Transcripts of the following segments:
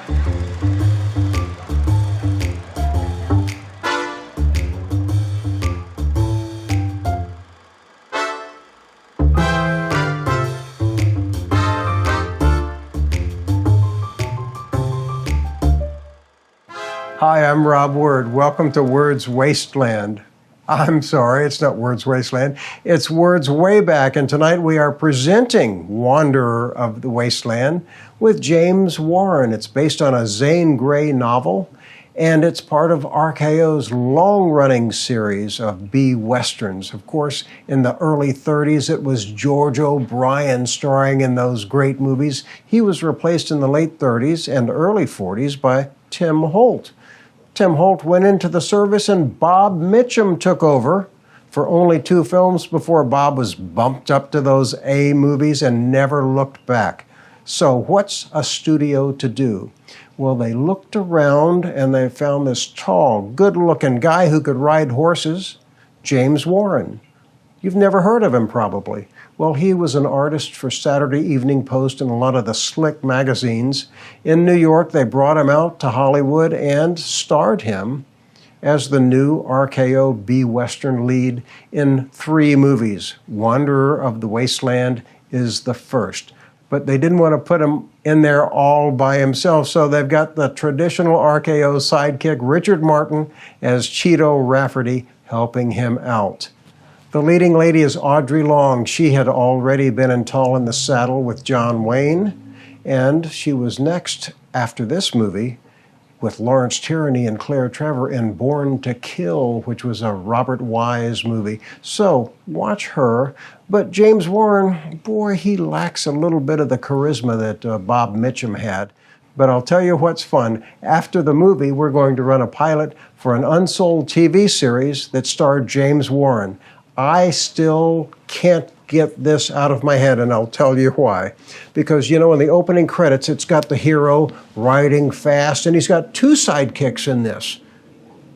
Hi, I'm Rob Word. Welcome to Word's Wasteland. I'm sorry, it's not Word's Wasteland. It's Word's Wayback, and tonight we are presenting Wanderer of the Wasteland with James Warren. It's based on a Zane Grey novel, and it's part of RKO's long-running series of B-Westerns. Of course, in the early 30s, it was George O'Brien starring in those great movies. He was replaced in the late 30s and early 40s by Tim Holt. Tim Holt went into the service and Bob Mitchum took over for only 2 films before Bob was bumped up to those A movies and never looked back. So what's a studio to do? Well, they looked around and they found this tall, good-looking guy who could ride horses, James Warren. You've never heard of him, probably. Well, he was an artist for Saturday Evening Post and a lot of the slick magazines. In New York, they brought him out to Hollywood and starred him as the new RKO B-Western lead in 3 movies. Wanderer of the Wasteland is the first. But they didn't want to put him in there all by himself, so they've got the traditional RKO sidekick, Richard Martin, as Chito Rafferty, helping him out. The leading lady is Audrey Long. She had already been in Tall in the Saddle with John Wayne, and she was next, after this movie, with Lawrence Tierney and Claire Trevor in Born to Kill, which was a Robert Wise movie. So watch her. But James Warren, boy, he lacks a little bit of the charisma that Bob Mitchum had. But I'll tell you what's fun. After the movie, we're going to run a pilot for an unsold TV series that starred James Warren. I still can't get this out of my head, and I'll tell you why. Because, you know, in the opening credits, it's got the hero riding fast, and he's got 2 sidekicks in this.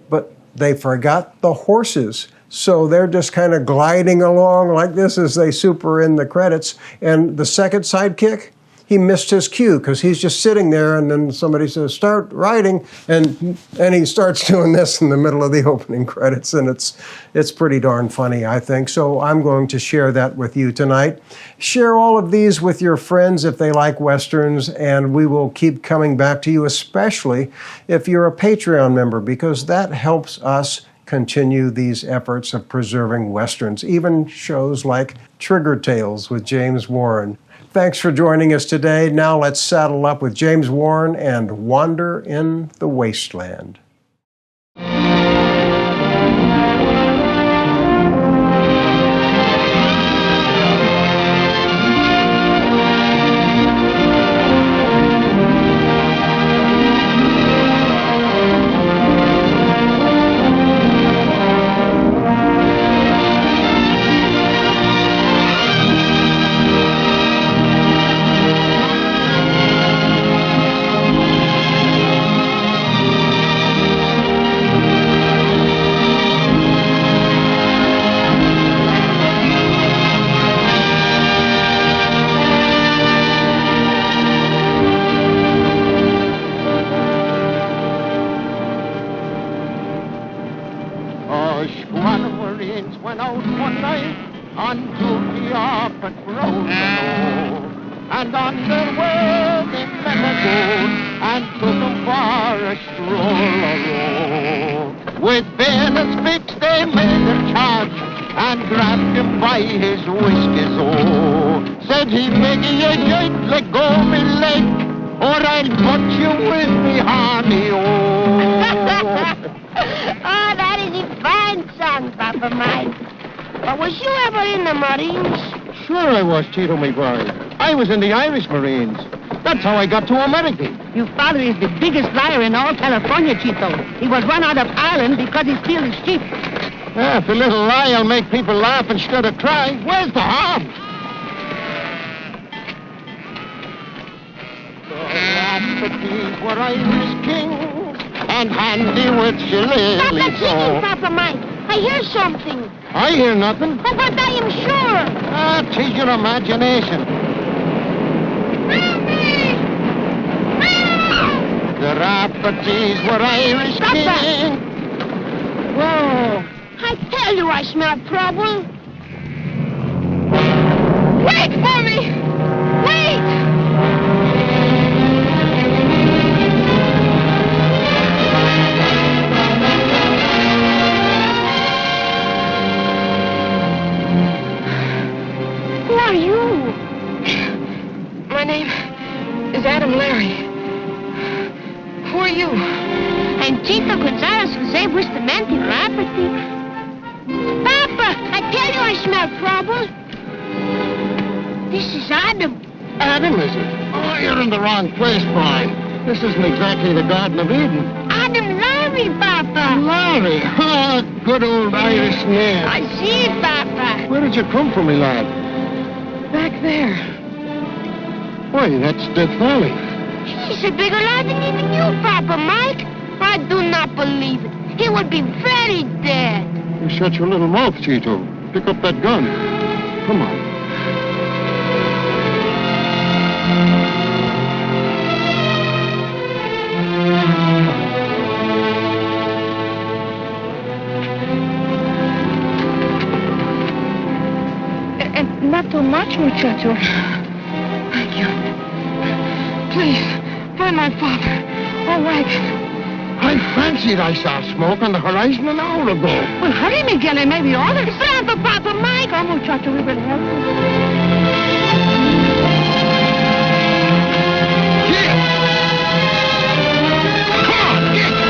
But they forgot the horses. So they're just kind of gliding along like this as they super in the credits. And the second sidekick, he missed his cue because he's just sitting there and then somebody says, start riding, and he starts doing this in the middle of the opening credits, and it's pretty darn funny, I think. So I'm going to share that with you tonight. Share all of these with your friends if they like Westerns, and we will keep coming back to you, especially if you're a Patreon member, because that helps us continue these efforts of preserving Westerns, even shows like Trigger Tales with James Warren. Thanks for joining us today. Now let's saddle up with James Warren and wander in the wasteland. And on their way they met a goat and took him for a stroll alone. With bayonets fixed they made their charge and grabbed him by his whiskers, oh. Said he, beggy you ain't let go me leg, or I'll put you with me harney, oh. Oh, that is a fine song, Papa mine. But was you ever in the Marines? Sure I was, Chito, my boy. I was in the Irish Marines. That's how I got to America. Your father is the biggest liar in all California, Chito. He was run out of Ireland because he steals his sheep. If a little lie'll make people laugh instead of cry, where's the harm? The Raffertys were Irish kings and handy with shillelaghs. Stop that singing, Papa Mike. I hear something. I hear nothing. But I am sure. Tis your imagination. Rafferty's were Irish Stop that. king. Whoa. I tell you I smell trouble. Wait for me! Wait! Who are you? My name is Adam Larry. Who are you? I'm Chito Gonzalez, Jose Bustamante, Rafferty. Papa, I tell you I smell trouble. This is Adam. Adam, is it? Oh, you're in the wrong place, boy. This isn't exactly the Garden of Eden. Adam Larry, Papa. Larry, oh, good old Irish name. I see it, Papa. Where did you come from, me lad? Back there. Why, that's Death Valley. He's a bigger lad than even you, Papa Mike. I do not believe it. He would be very dead. You shut your little mouth, Chito. Pick up that gun. Come on. And not too much, muchacho. Thank you. Please, find my father. All right. I fancied I saw smoke on the horizon an hour ago. Well, hurry, Miguel, and maybe others. Stand for Papa Mike. Come, muchacho, we will help you. Here! Come on, get!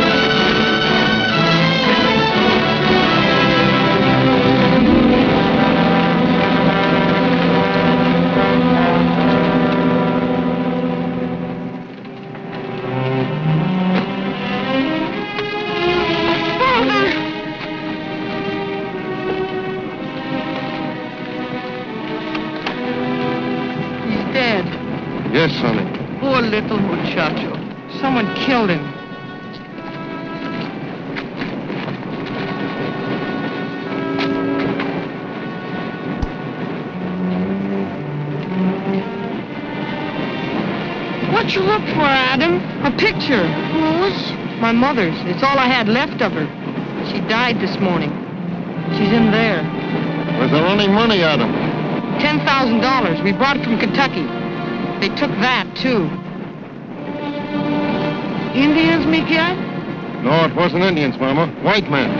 Yes, sonny. Poor little muchacho. Someone killed him. What you look for, Adam? A picture. Whose? My mother's. It's all I had left of her. She died this morning. She's in there. Was there any money, Adam? $10,000. We brought it from Kentucky. They took that, too. Indians, Miguel? No, it wasn't Indians, Mama. White men.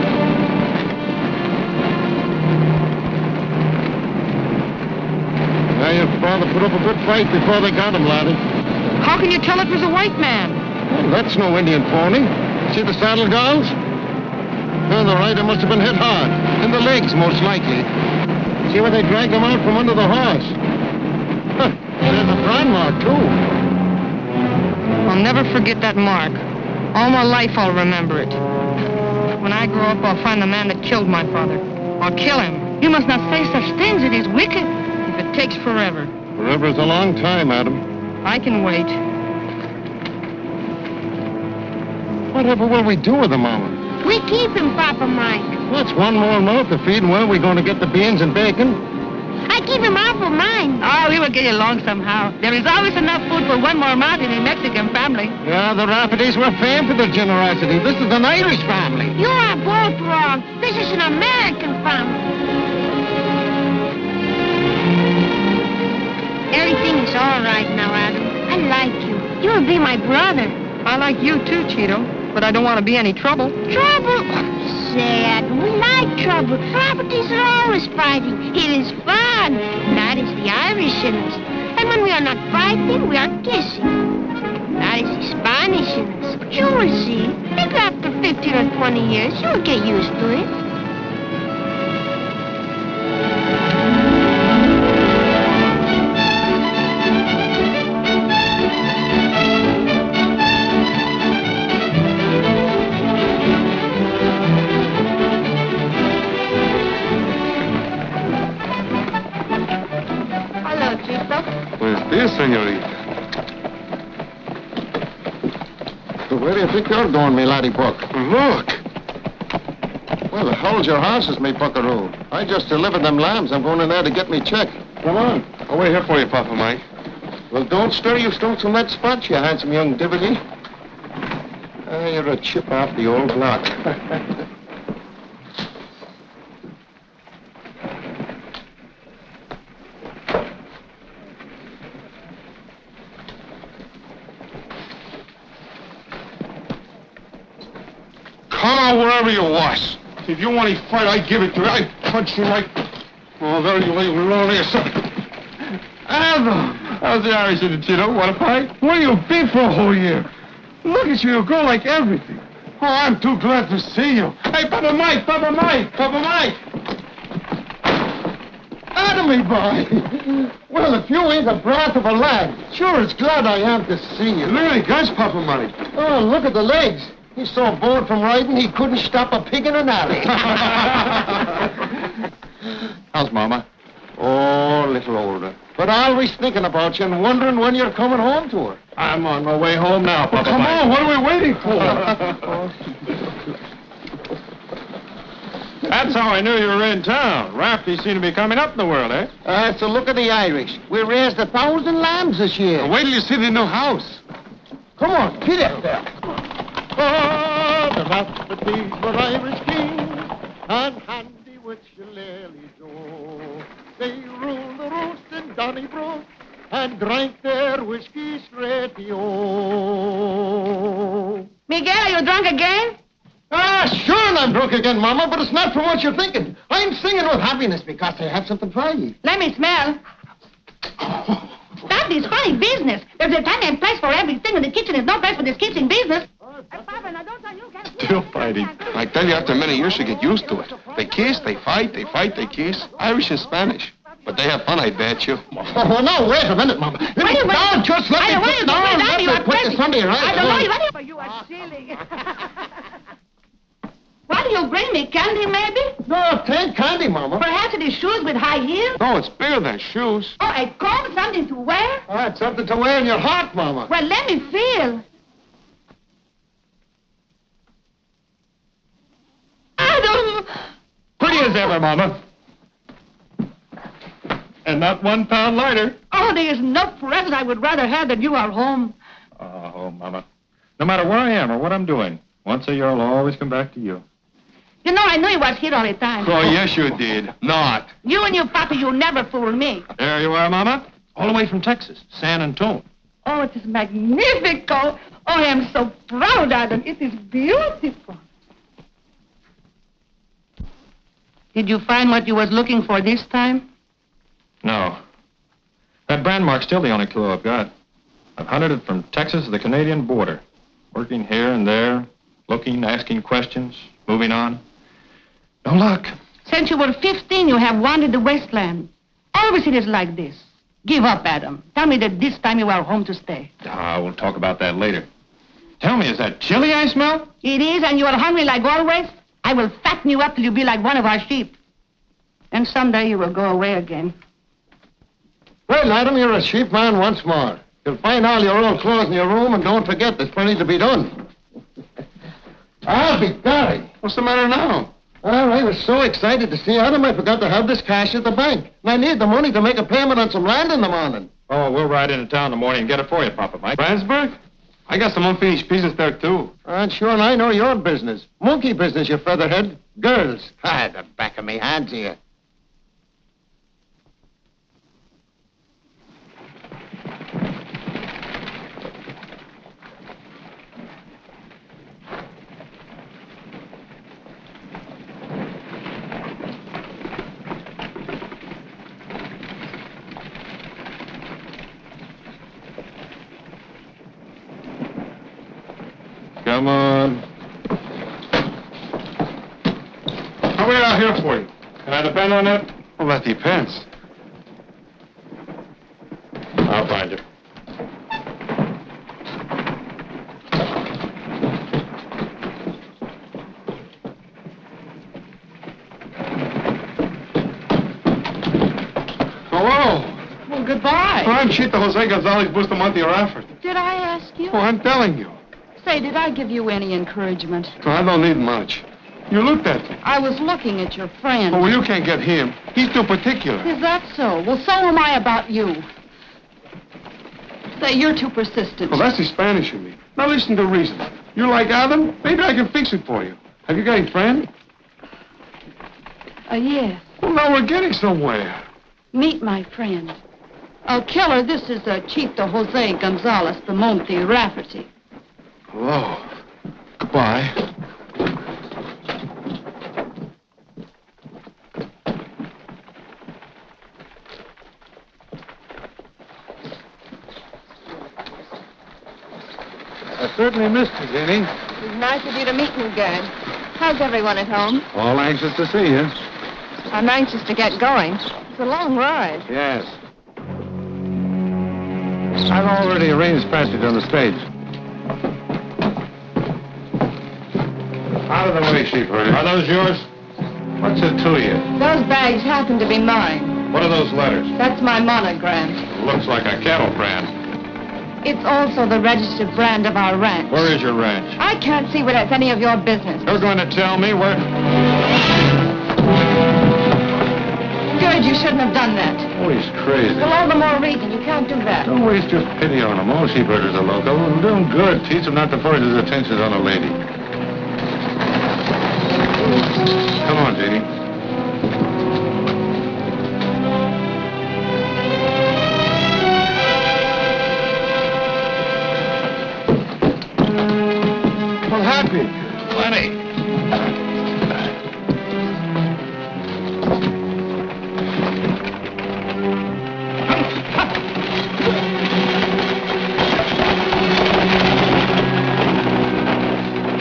Now, your father put up a good fight before they got him, laddie. How can you tell it was a white man? Well, that's no Indian pony. See the saddle galls? Well, the rider must have been hit hard. In the legs, most likely. See where they dragged him out from under the horse? Huh. There's a brand mark, too. I'll never forget that mark. All my life I'll remember it. When I grow up, I'll find the man that killed my father. I'll kill him. You must not say such things. It is wicked. If it takes forever. Forever's a long time, Adam. I can wait. Whatever will we do with him, Mama? We keep him, Papa Mike. That's one more mouth to feed, and where are we going to get the beans and bacon? I keep him out for mine. Oh, we will get along somehow. There is always enough food for one more mouth in a Mexican family. Yeah, the Raffertys were famed for their generosity. This is an Irish family. You are both wrong. This is an American family. Everything is all right now, Adam. I like you. You will be my brother. I like you too, Chito, but I don't want to be any trouble. Trouble? Say, Adam, we like trouble. Properties are always fighting. It is fun. That is the Irish in us. And when we are not fighting, we are kissing. That is the Spanish in us. But you will see. Maybe after 15 or 20 years, you will get used to it. Yes, senorita. So where do you think you're going, me laddie buck? Look. Well, hold your horses, me buckaroo. I just delivered them lambs. I'm going in there to get me check. Come on. I'll wait here for you, Papa Mike. Well, don't stir your stumps from that spot, you handsome young divvy. You're a chip off the old block. Come on, wherever you was. If you want to fight, I give it to you. I punch you like... Oh, there you lay lonely or something. Adam! How's the Irish in the Chito? Want to fight? Where you been for a whole year? Look at you grow like everything. Oh, I'm too glad to see you. Hey, Papa Mike, Papa Mike, Papa Mike! Adam, me boy! Well, if you ain't a brat of a lad, sure it's glad I am to see you. Look at the guns, Papa Mike. Oh, look at the legs. He's so bored from riding, he couldn't stop a pig in an alley. How's Mama? Oh, a little older. But always thinking about you and wondering when you're coming home to her. I'm on my way home now, Papa Mike. Come on, what are we waiting for? That's how I knew you were in town. Rafferty seemed to be coming up in the world, eh? It's a look at the Irish. We raised 1,000 lambs this year. Wait till you see the new house. Come on, get up there. Oh, the Raffertys were Irish kings, and handy with shillelagh Joe. They ruled the roost in Donnybrook, and drank their whiskey straight, yo. Miguel, are you drunk again? Sure I'm drunk again, Mama, but it's not from what you're thinking. I'm singing with happiness because I have something for you. Let me smell. Stop this funny business. There's a time and place for everything, and the kitchen is no place for this kissing business. Papa, now don't you get Still fighting. I tell you, after many years, you get used to it. They kiss, they fight, they fight, they kiss. Irish and Spanish. But they have fun, I bet you. Oh, no, wait a minute, Mama. Let me down, just let me put down. Let me put this under your eyes. I don't know you. You are silly. What do you bring me? Candy, maybe? No, it ain't candy, Mama. Perhaps it is shoes with high heels? No, it's bigger than shoes. Oh, a comb, something to wear? It's something to wear in your heart, Mama. Well, let me feel. Adam! Pretty as ever, Mama. And not 1 pound lighter. Oh, there is no present I would rather have than you are home. Oh, Mama. No matter where I am or what I'm doing, once a year I'll always come back to you. You know, I knew you was here all the time. Oh, yes, you did. Not. You and your papa, you never fool me. There you are, Mama. All the way from Texas, San Antonio. Oh, it is magnifico. Oh, I am so proud, Adam. It is beautiful. Did you find what you was looking for this time? No. That brand mark's still the only clue I've got. I've hunted it from Texas to the Canadian border, working here and there, looking, asking questions, moving on. No luck. Since you were 15, you have wandered the Wasteland. Always it is like this. Give up, Adam. Tell me that this time you are home to stay. We'll talk about that later. Tell me, is that chili I smell? It is, and you are hungry like always? I will fatten you up till you be like one of our sheep. And someday you will go away again. Well, Adam, you're a sheep man once more. You'll find all your old clothes in your room, and don't forget, there's plenty to be done. I'll be darned. What's the matter now? Well, I was so excited to see Adam, I forgot to have this cash at the bank. And I need the money to make a payment on some land in the morning. Oh, we'll ride into town in the morning and get it for you, Papa Mike. Brandsburg? I got some unfinished pieces there, too. And sure, and I know your business. Monkey business, you featherhead. Girls. The back of me hands here. Come on. I'll wait out here for you. Can I depend on that? Well, that depends. I'll find you. Hello. Well, goodbye. I'm Chito Jose Gonzalez Bustamante Rafferty. Did I ask you? Oh, I'm telling you. Say, did I give you any encouragement? Oh, I don't need much. You looked at me. I was looking at your friend. Oh, well, you can't get him. He's too particular. Is that so? Well, so am I about you. Say, you're too persistent. Well, that's the Spanish in me. Now listen to reason. You like Adam? Maybe I can fix it for you. Have you got any friend? Yes. Well, now we're getting somewhere. Meet my friend. Killer, this is Chito Jose Gonzalez Bemonte Rafferty. Hello. Goodbye. I certainly missed you, Jenny. It's nice of you to meet me again. How's everyone at home? All anxious to see you. I'm anxious to get going. It's a long ride. Yes. I've already arranged passage on the stage. Out of the way, sheepherder. Are those yours? What's it to you? Those bags happen to be mine. What are those letters? That's my monogram. Looks like a cattle brand. It's also the registered brand of our ranch. Where is your ranch? I can't see where that's any of your business. You're going to tell me where... Good, you shouldn't have done that. Oh, he's crazy. Well, all the more reason. You can't do that. Don't waste your pity on him. All sheepherders are local. I'm doing good. Teach him not to force his attentions on a lady. Come on, Jeannie. Well, happy. Plenty.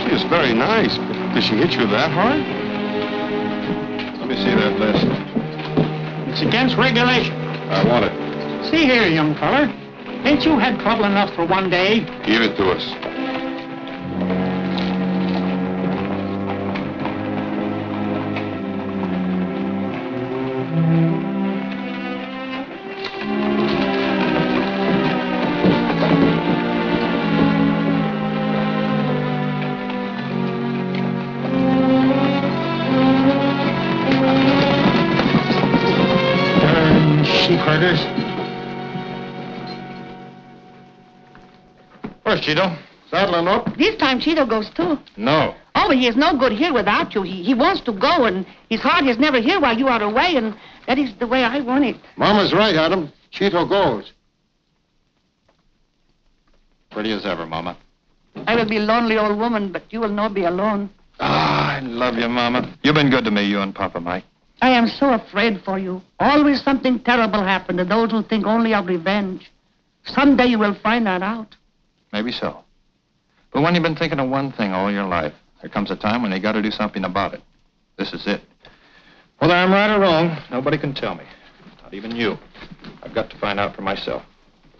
She is very nice, but did she hit you that hard? Let me see that list. It's against regulation. I want it. See here, young feller. Ain't you had trouble enough for one day? Give it to us. Darn sheepherders. Where's Chito? Saddling up. This time Chito goes too. No. Oh, but he is no good here without you. He wants to go, and his heart is never here while you are away, and that is the way I want it. Mama's right, Adam. Chito goes. Pretty as ever, Mama. I will be a lonely old woman, but you will not be alone. Ah, I love you, Mama. You've been good to me, you and Papa Mike. I am so afraid for you. Always something terrible happens to those who think only of revenge. Someday you will find that out. Maybe so. But when you've been thinking of one thing all your life, there comes a time when you got to do something about it. This is it. Whether I'm right or wrong, nobody can tell me. Not even you. I've got to find out for myself.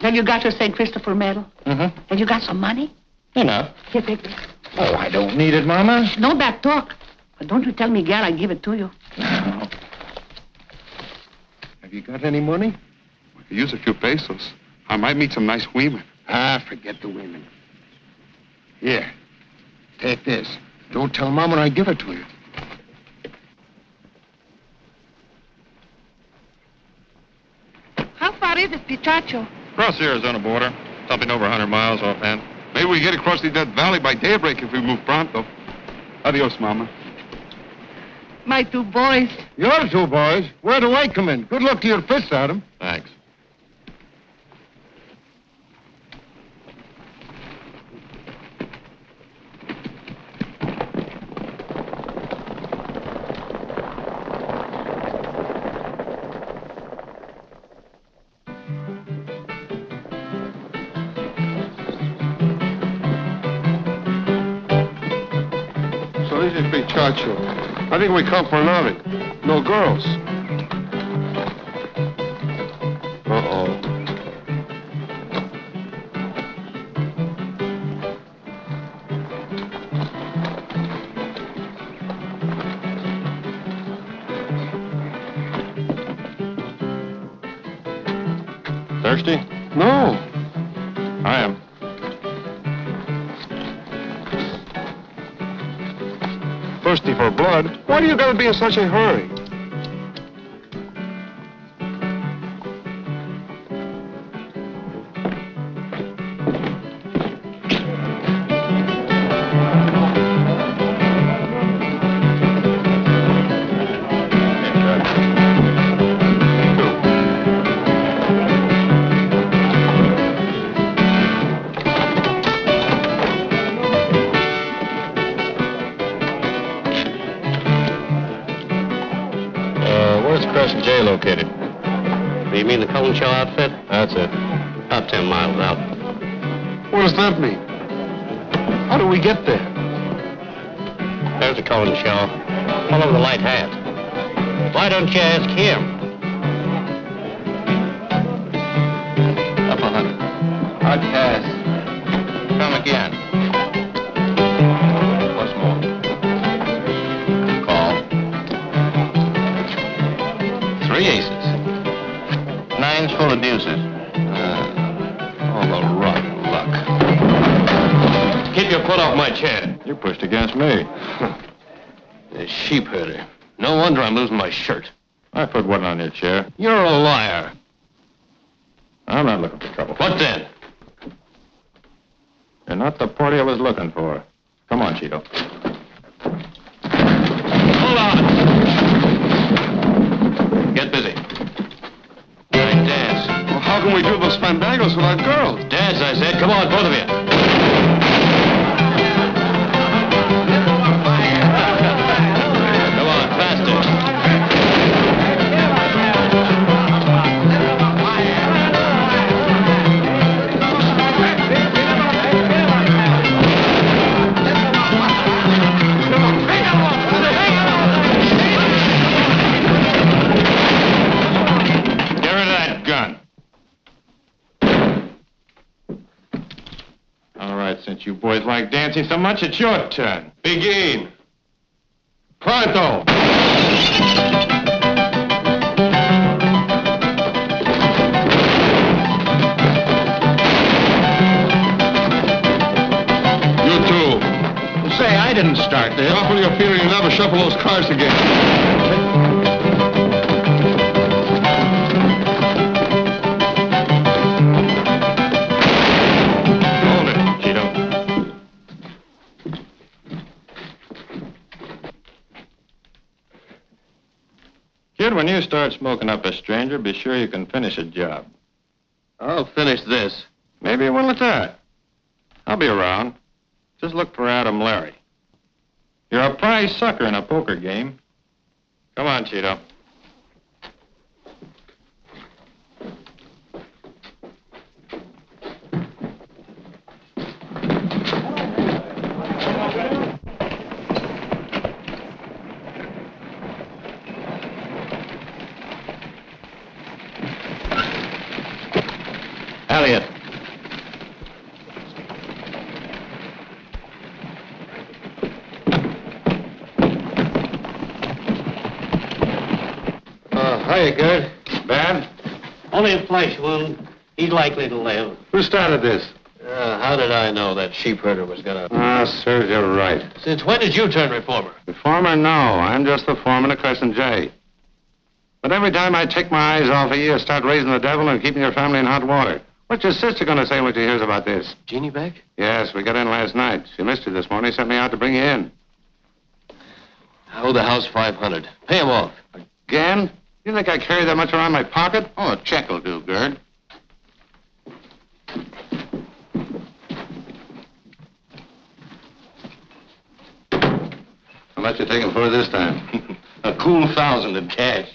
Have you got your St. Christopher medal? Mm-hmm. Have you got some money? Enough. Here, take this. Oh, I don't need it, Mama. No back talk. But don't you tell Miguel I give it to you. No. Have you got any money? I could use a few pesos. I might meet some nice women. Ah, forget the women. Here, take this. Don't tell Mama I give it to you. How far is it, Pichacho? Across the Arizona border. Something over 100 miles offhand. Maybe we get across the Death Valley by daybreak if we move pronto. Adios, Mama. My two boys. Your two boys? Where do I come in? Good luck to your fists, Adam. Thanks. So this is Pichacho. I think we come for loving. No girls. Uh-oh. Thirsty? No. I am. Thirsty for blood? Why do you gotta be in such a hurry? and Jay located. You mean the Cullen Show outfit? That's it. About 10 miles out. What does that mean? How do we get there? There's the Cullen Show. Follow the light hat. Why don't you ask him? Up 100. Hard pass. Come again. Once more. Call. 3 aces. 9's full of deuces. All the rotten luck. Keep your foot off my chair. You pushed against me. The sheep herder. No wonder I'm losing my shirt. My foot wasn't on your chair. You're a liar. I'm not looking for trouble. What then? You're not the party I was looking for. Come on, Chito. Hold on. Get busy. All right, dance. Well, how can we do those fandangos without girls? Dance, I said. Come on, both of you. Come on, faster. Get rid of that gun. All right, since you boys like dancing so much, it's your turn. Begin. Pronto! You too. Say, I didn't start this. Shuffle your feet or you'll never shuffle those cards again. Hold it, Chito. Kid, when you start smoking up a stranger, be sure you can finish a job. I'll finish this. Maybe you will at that. I'll be around. Just look for Adam Larry. You're a prize sucker in a poker game. Come on, Chito. Elliot. Hiya, Gerd. Bad? Only a flesh wound. He's likely to live. Who started this? How did I know that sheep herder was gonna... Ah, serves you right. Since when did you turn reformer? Reformer? No. I'm just the foreman of Crescent J. But every time I take my eyes off of you, you start raising the devil and keeping your family in hot water. What's your sister gonna say when she hears about this? Jeannie back? Yes, we got in last night. She missed you this morning, sent me out to bring you in. I owe the house $500. Pay him off. Again? You think I carry that much around my pocket? Oh, a check will do, Gerd. How much you taking for it this time? A cool 1,000 in cash.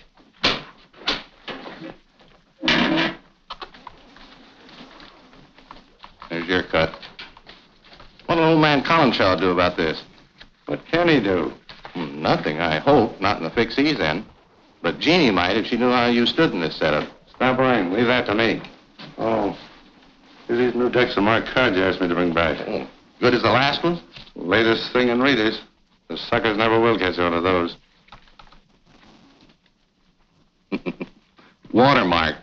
There's your cut. What'll old man Collinshaw do about this? What can he do? Nothing, I hope. Not in the fix he's in. But Jeannie might if she knew how you stood in this setup. Stop worrying. Leave that to me. Oh, here's these new decks of marked cards you asked me to bring back. Oh, good as the last ones? Latest thing in readers. The suckers never will catch on to those. Watermark.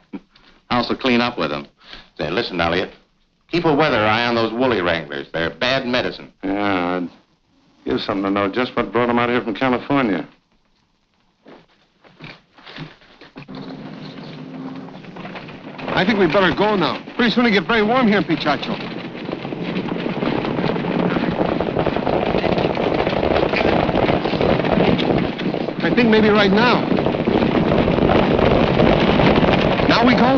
House will clean up with them. Say, listen, Elliot. Keep a weather eye on those woolly wranglers. They're bad medicine. Yeah, I'd give something to know just what brought them out here from California. I think we'd better go now. Pretty soon it get very warm here in Pichacho. I think maybe right now. Now we go?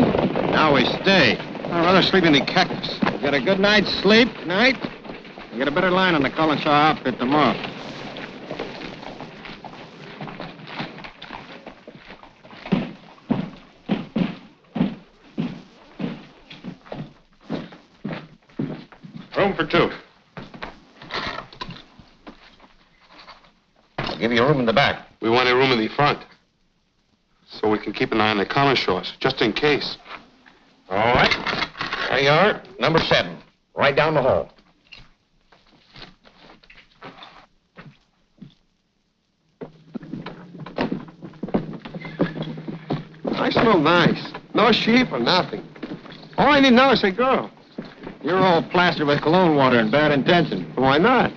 Now we stay. I'd rather sleep in the cactus. Get a good night's sleep tonight. Get a better line on the Collinshaw outfit tomorrow. room for two. I'll give you a room in the back. We want a room in the front. So we can keep an eye on the common shores, just in case. All right. There you are, number 7. Right down the hall. I smell nice. No sheep or nothing. All I need now is a girl. You're all plastered with cologne water and bad intention. Why not?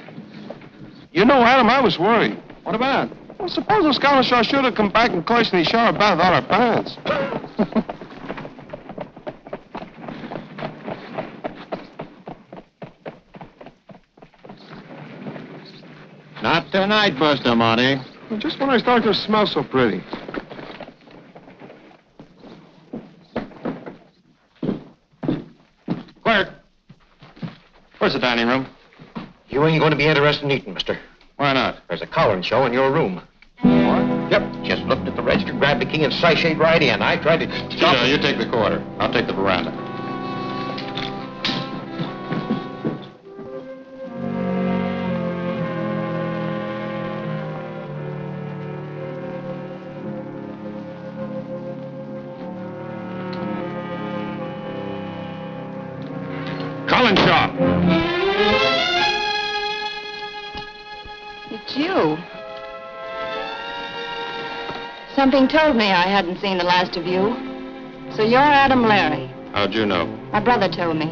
You know, Adam, I was worried. What about? Well, suppose those common shores should have come back and closed in the shower bath without our pants. Not tonight, Buster, Monty. Just when I started to smell so pretty. Clerk, where's the dining room? You ain't going to be interested in eating, mister. Why not? There's a coloring show in your room. What? Yep, just looked at the register, grabbed the key, and sashayed right in. I tried to stop Chito, you take the quarter. I'll take the veranda. Collinshaw. It's you. Something told me I hadn't seen the last of you. So you're Adam Larry. How'd you know? My brother told me.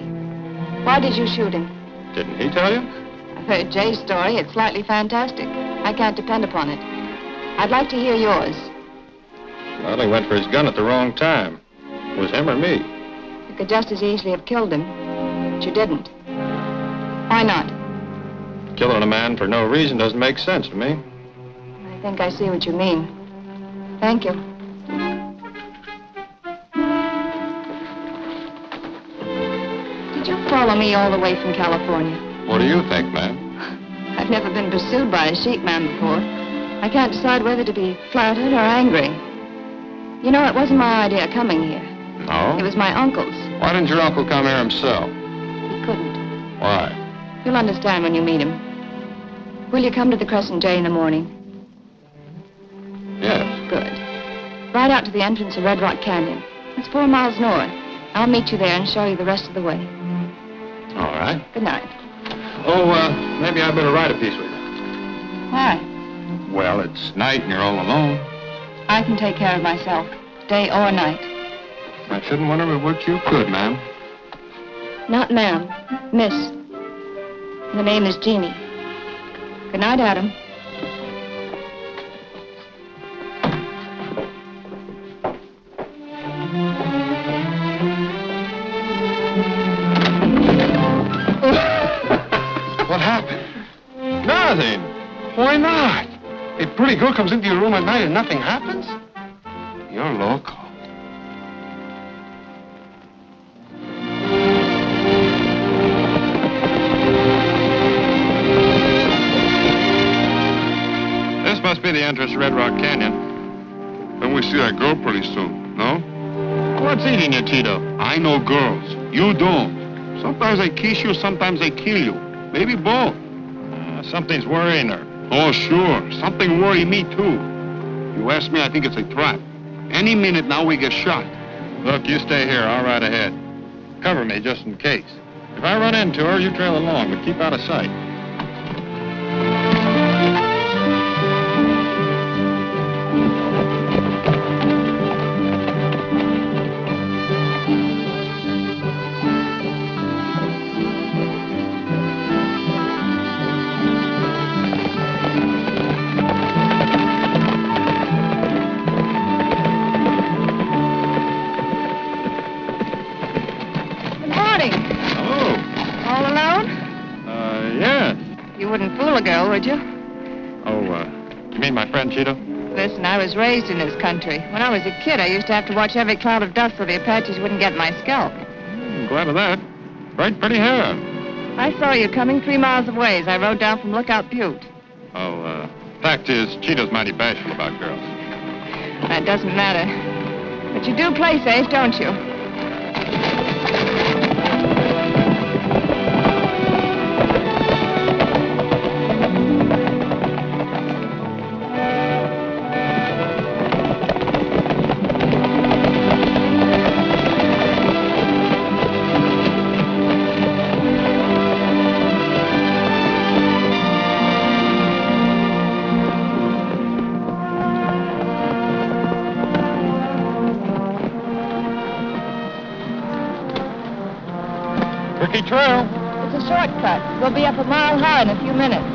Why did you shoot him? Didn't he tell you? I've heard Jay's story. It's slightly fantastic. I can't depend upon it. I'd like to hear yours. Well, he went for his gun at the wrong time. It was him or me. You could just as easily have killed him. But you didn't. Why not? Killing a man for no reason doesn't make sense to me. I think I see what you mean. Thank you. Did you follow me all the way from California? What do you think, ma'am? I've never been pursued by a sheepman before. I can't decide whether to be flattered or angry. You know, it wasn't my idea coming here. No? It was my uncle's. Why didn't your uncle come here himself? He couldn't. Why? You'll understand when you meet him. Will you come to the Crescent J in the morning? Yes. Good. Right out to the entrance of Red Rock Canyon. It's 4 miles north. I'll meet you there and show you the rest of the way. All right. Good night. Oh, maybe I better write a piece with you. Why? Well, it's night and you're all alone. I can take care of myself, day or night. I shouldn't wonder what you could, ma'am. Not ma'am, miss. The name is Jeannie. Good night, Adam. What happened? Nothing. Why not? A pretty girl comes into your room at night and nothing happens? You're loco. This must be the entrance to Red Rock Canyon. Then we see that girl pretty soon, no? What's eating you, Chito? I know girls. You don't. Sometimes they kiss you, sometimes they kill you. Maybe both. Something's worrying her. Oh, sure. Something worry me, too. You ask me, I think it's a trap. Any minute now we get shot. Look, you stay here. I'll ride ahead. Cover me just in case. If I run into her, you trail along, but keep out of sight. Fool a girl, would you? Oh, you mean my friend Chito? Listen, I was raised in this country. When I was a kid, I used to have to watch every cloud of dust so the Apaches wouldn't get my scalp. I'm glad of that. Bright, pretty hair. I saw you coming 3 miles away as I rode down from Lookout Butte. Oh, fact is, Chito's mighty bashful about girls. That doesn't matter. But you do play safe, don't you? trail. It's a shortcut. We'll be up a mile high in a few minutes.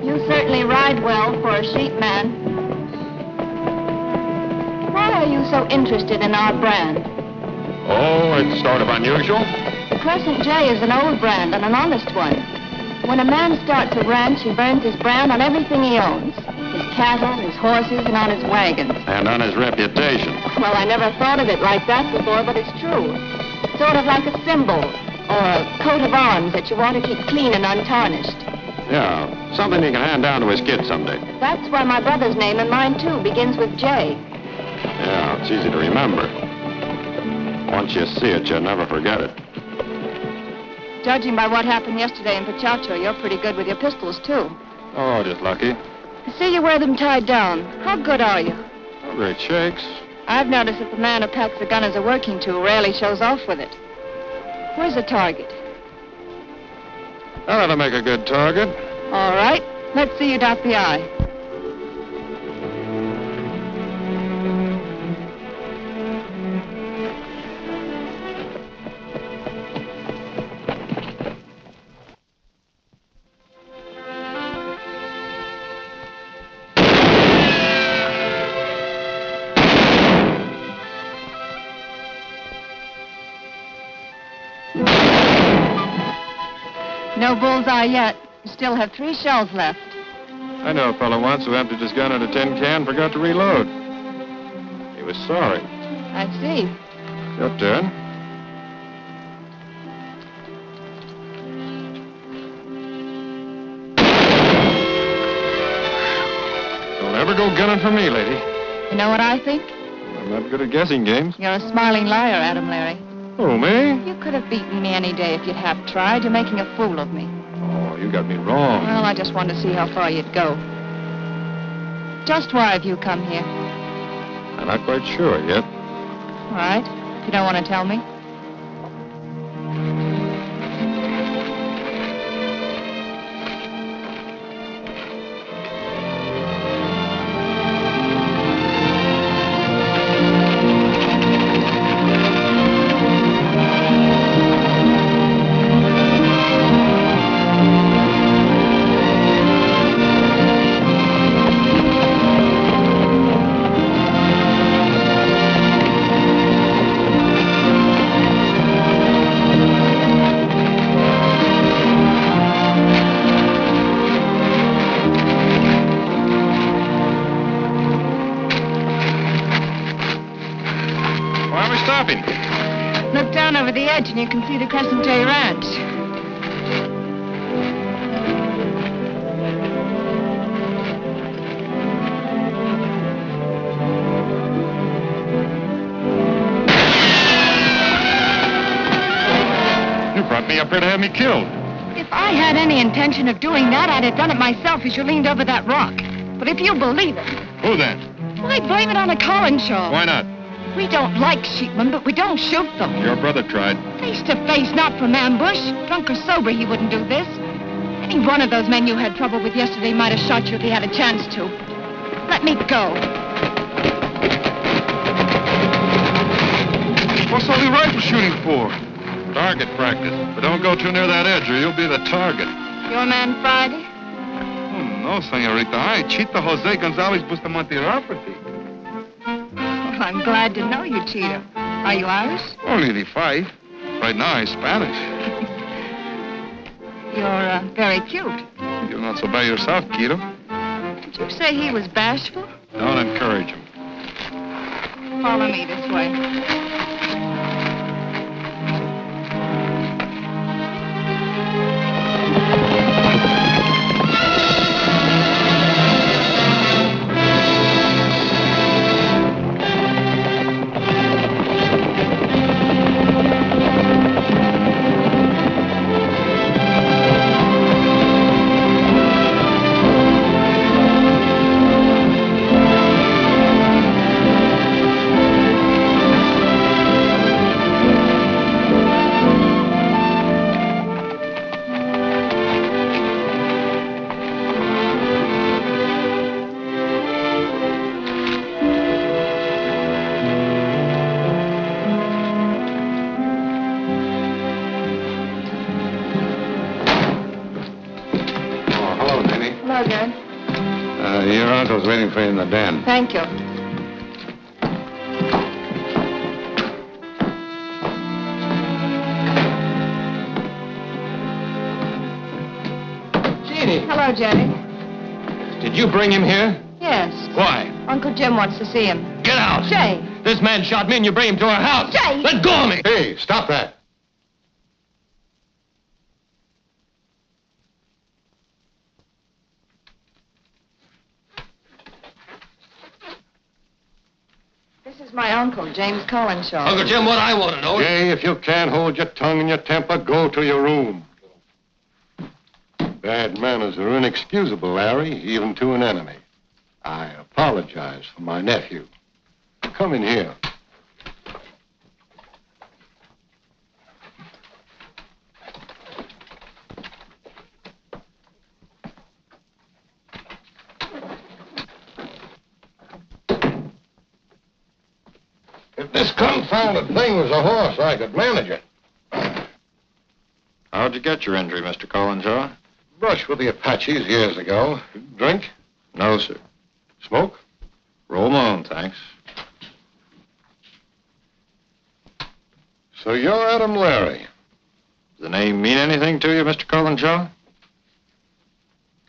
You certainly ride well for a sheepman. Why are you so interested in our brand? Oh, it's sort of unusual. The Crescent J is an old brand and an honest one. When a man starts a ranch, he burns his brand on everything he owns. His cattle, his horses, and on his wagons. And on his reputation. Well, I never thought of it like that before, but it's true. Sort of like a symbol, or a coat of arms that you want to keep clean and untarnished. Yeah, something you can hand down to his kid someday. That's why my brother's name and mine, too, begins with J. Yeah, it's easy to remember. Once you see it, you'll never forget it. Judging by what happened yesterday in Pachacho, you're pretty good with your pistols, too. Oh, just lucky. I see you wear them tied down. How good are you? Oh, it shakes. I've noticed that the man who packs the gun as a working tool rarely shows off with it. Where's the target? That'll make a good target. All right. Let's see you dot the I. No bullseye yet. You still have 3 shells left. I know a fellow once who emptied his gun in a tin can and forgot to reload. He was sorry. I see. Your turn. Don't ever go gunning for me, lady. You know what I think? I'm not good at guessing games. You're a smiling liar, Adam Larry. Oh, me? You could have beaten me any day if you'd have tried. You're making a fool of me. Oh, you got me wrong. Well, I just wanted to see how far you'd go. Just why have you come here? I'm not quite sure yet. All right. If you don't want to tell me. Look down over the edge and you can see the Crescent J Ranch. You brought me up here to have me killed. If I had any intention of doing that, I'd have done it myself as you leaned over that rock. But if you believe it, Who then? why blame it on a Collinshaw? Why not? We don't like sheepmen, but we don't shoot them. Your brother tried. Face to face, not from ambush. Drunk or sober, he wouldn't do this. Any one of those men you had trouble with yesterday might have shot you if he had a chance to. Let me go. What's all the rifle shooting for? Target practice. But don't go too near that edge or you'll be the target. Your man Friday? Oh, no, senorita. I, Chito Jose Gonzalez Bustamante Rafferty. Well, I'm glad to know you, Chito. Are you Irish? Only the 5. Right now, I'm Spanish. You're very cute. You're not so bad yourself, Chito. Did you say he was bashful? Don't encourage him. Follow me this way. Tonto's waiting for you in the den. Thank you. Jeannie, Hello, Jenny. did you bring him here? Yes. Why? Uncle Jim wants to see him. Get out! Jay. This man shot me and you bring him to our house. Jay! Let go of me! Hey, stop that. This is my uncle, James Collinshaw. Uncle Jim, what I want to know... Jay, if you can't hold your tongue and your temper, go to your room. Bad manners are inexcusable, Larry, even to an enemy. I apologize for my nephew. Come in here. If this confounded thing was a horse, I could manage it. How'd you get your injury, Mr. Collinshaw? Brushed with the Apaches years ago. Drink? No, sir. Smoke? Roll my own, thanks. So you're Adam Larry. Does the name mean anything to you, Mr. Collinshaw?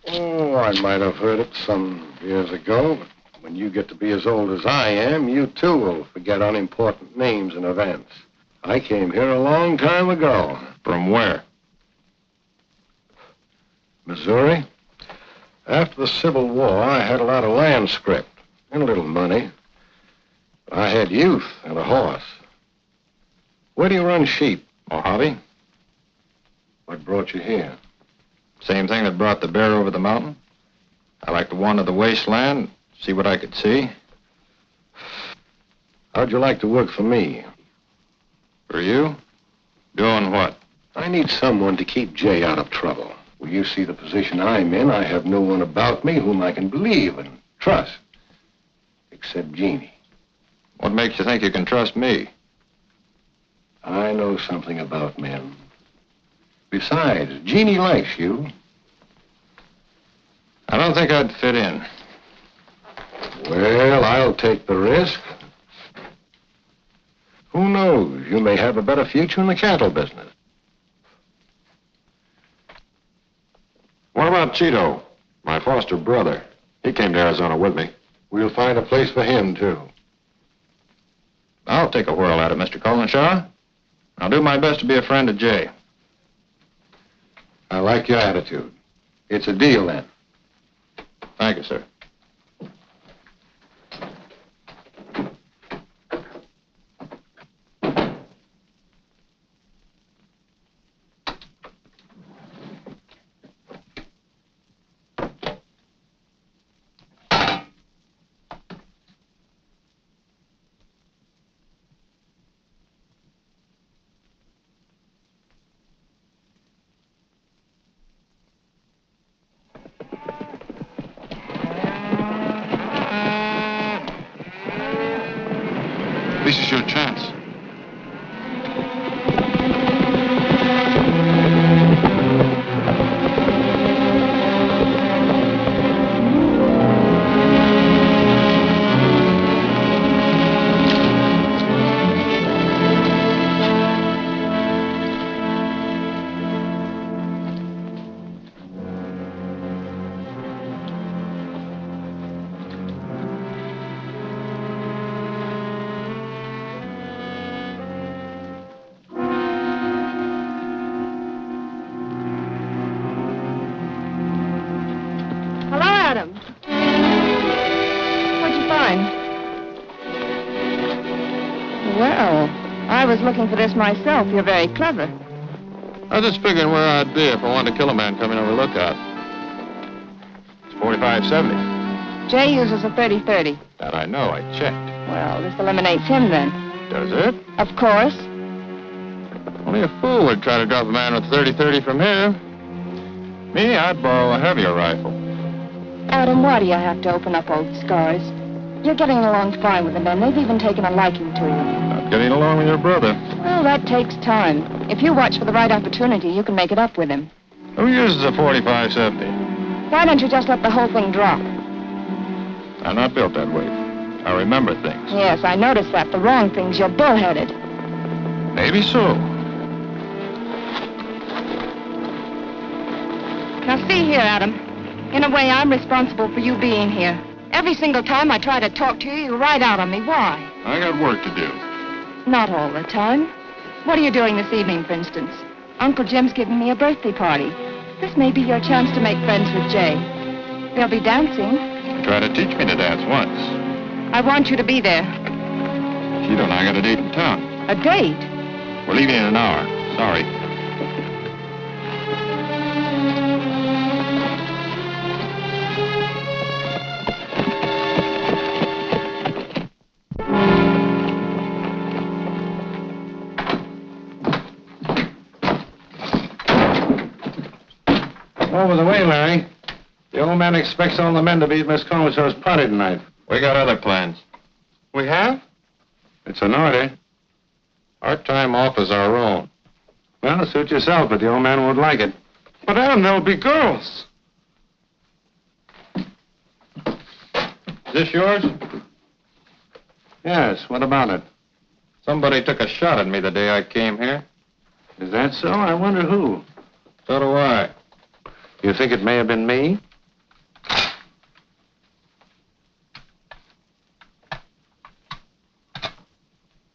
Oh, I might have heard it some years ago, but when you get to be as old as I am, you too will forget unimportant names and events. I came here a long time ago. From where? Missouri. After the Civil War, I had a lot of land scrip and a little money. I had youth and a horse. Where do you run sheep? Mojave? What brought you here? Same thing that brought the bear over the mountain. I like to wander the wasteland, see what I could see. How'd you like to work for me? For you? Doing what? I need someone to keep Jay out of trouble. Well, you see the position I'm in. I have no one about me whom I can believe and trust. Except Jeannie. What makes you think you can trust me? I know something about men. Besides, Jeannie likes you. I don't think I'd fit in. Well, I'll take the risk. Who knows? You may have a better future in the cattle business. What about Chito, my foster brother? He came to Arizona with me. We'll find a place for him, too. I'll take a whirl at it, Mr. Collinshaw. I'll do my best to be a friend of Jay. I like your attitude. It's a deal, then. Thank you, sir. This is your chance. I was looking for this myself. You're very clever. I was just figuring where I'd be if I wanted to kill a man coming over lookout. It's 45-70. Jay uses a 30-30. That I know. I checked. Well, this eliminates him then. Does it? Of course. Only a fool would try to drop a man with 30-30 from here. Me, I'd borrow a heavier rifle. Adam, why do you have to open up old scars? You're getting along fine with the men. They've even taken a liking to you. Not getting along with your brother. Well, that takes time. If you watch for the right opportunity, you can make it up with him. Who uses a 45-70? Why don't you just let the whole thing drop? I'm not built that way. I remember things. Yes, I noticed that. The wrong things. You're bullheaded. Maybe so. Now, see here, Adam. In a way, I'm responsible for you being here. Every single time I try to talk to you, you ride out on me. Why? I got work to do. Not all the time. What are you doing this evening, for instance? Uncle Jim's giving me a birthday party. This may be your chance to make friends with Jay. They'll be dancing. Try to teach me to dance once. I want you to be there. Chito and I got a date in town. A date? We're leaving in an hour. Sorry. Over the way, Larry. The old man expects all the men to be at Miss Collinsworth's party tonight. We got other plans. We have? It's an order. Our time off is our own. Well, suit yourself, but the old man won't like it. But, Adam, there'll be girls. Is this yours? Yes, what about it? Somebody took a shot at me the day I came here. Is that so? I wonder who. So do I. You think it may have been me?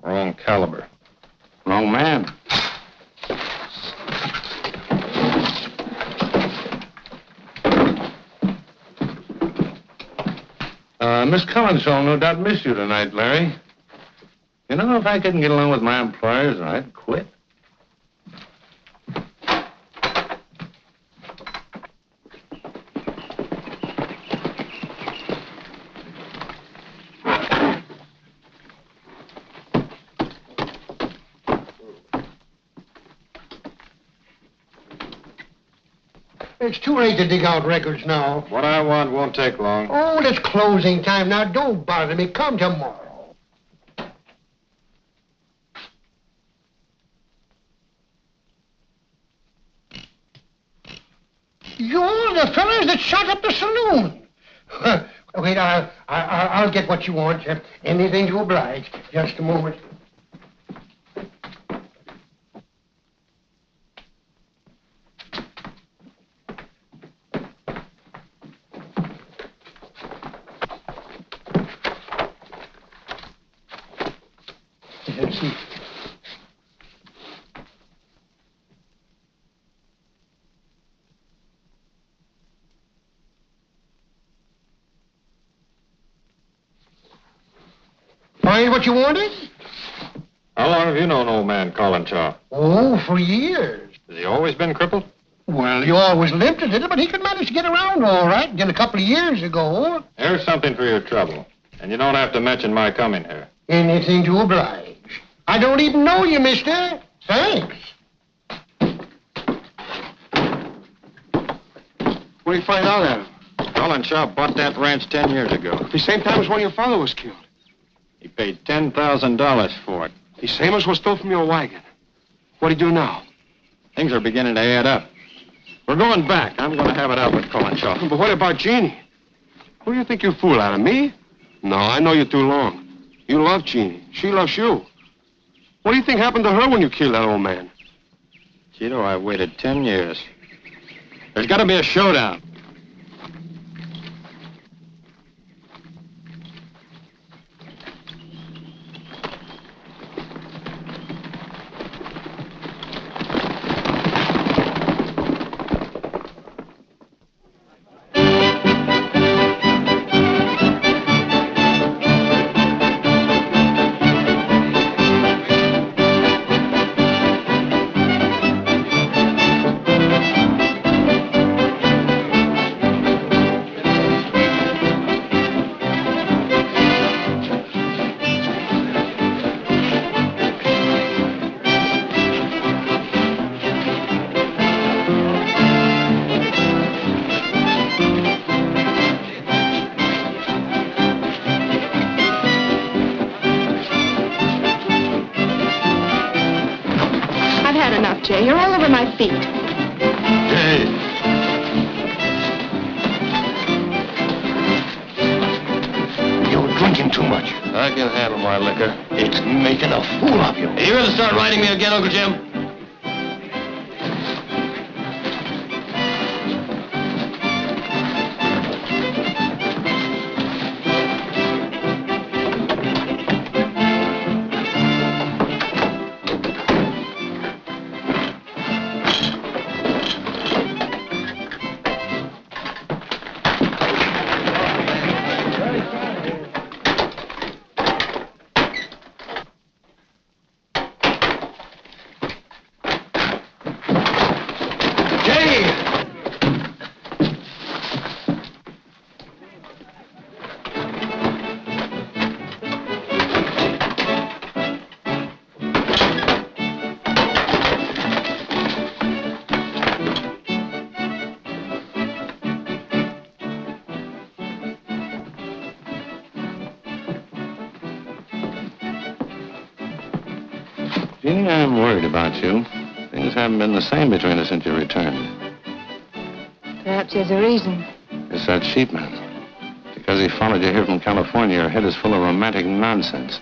Wrong caliber. Wrong man. Miss Collinsworth no doubt missed you tonight, Larry. You know, if I couldn't get along with my employers, I'd quit. It's too late to dig out records now. What I want won't take long. Oh, it's closing time now. Don't bother me. Come tomorrow. You're the fellas that shot up the saloon. Wait, I'll get what you want. Anything to oblige. Just a moment. Let's see. Find what you wanted? How long have you known old man Collinsworth? Oh, for years. Has he always been crippled? Well, he always limped a little, but he could manage to get around all right until a couple of years ago. Here's something for your trouble. And you don't have to mention my coming here. Anything to oblige. I don't even know you, mister. Thanks. What did you find out, Adam? Collinsworth bought that ranch 10 years ago. The same time as when your father was killed. He paid $10,000 for it. The same as was stole from your wagon. What do you do now? Things are beginning to add up. We're going back. I'm going to have it out with Collinsworth. But what about Jeannie? Who do you think you fool, Adam? Me? No, I know you too long. You love Jeannie. She loves you. What do you think happened to her when you killed that old man? Chito, I waited 10 years. There's got to be a showdown. Jay. You're all over my feet. Hey. I can handle my liquor. It's making a fool of you. Are you going to start riding me again, Uncle Jim? Jeannie, I'm worried about you. Things haven't been the same between us since you returned. Perhaps there's a reason. It's that sheepman. Because he followed you here from California, your head is full of romantic nonsense.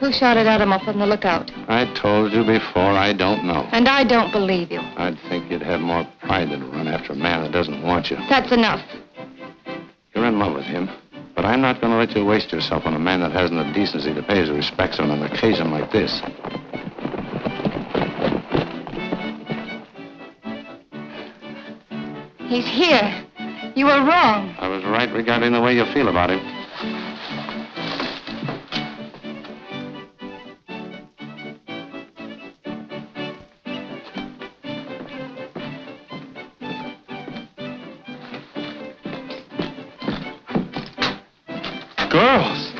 Who shouted at him up on the lookout? I told you before, I don't know. And I don't believe you. I'd think you'd have more pride than to run after a man that doesn't want you. That's enough. You're in love with him. But I'm not going to let you waste yourself on a man that hasn't the decency to pay his respects on an occasion like this. He's here. You were wrong. I was right regarding the way you feel about him. Girls!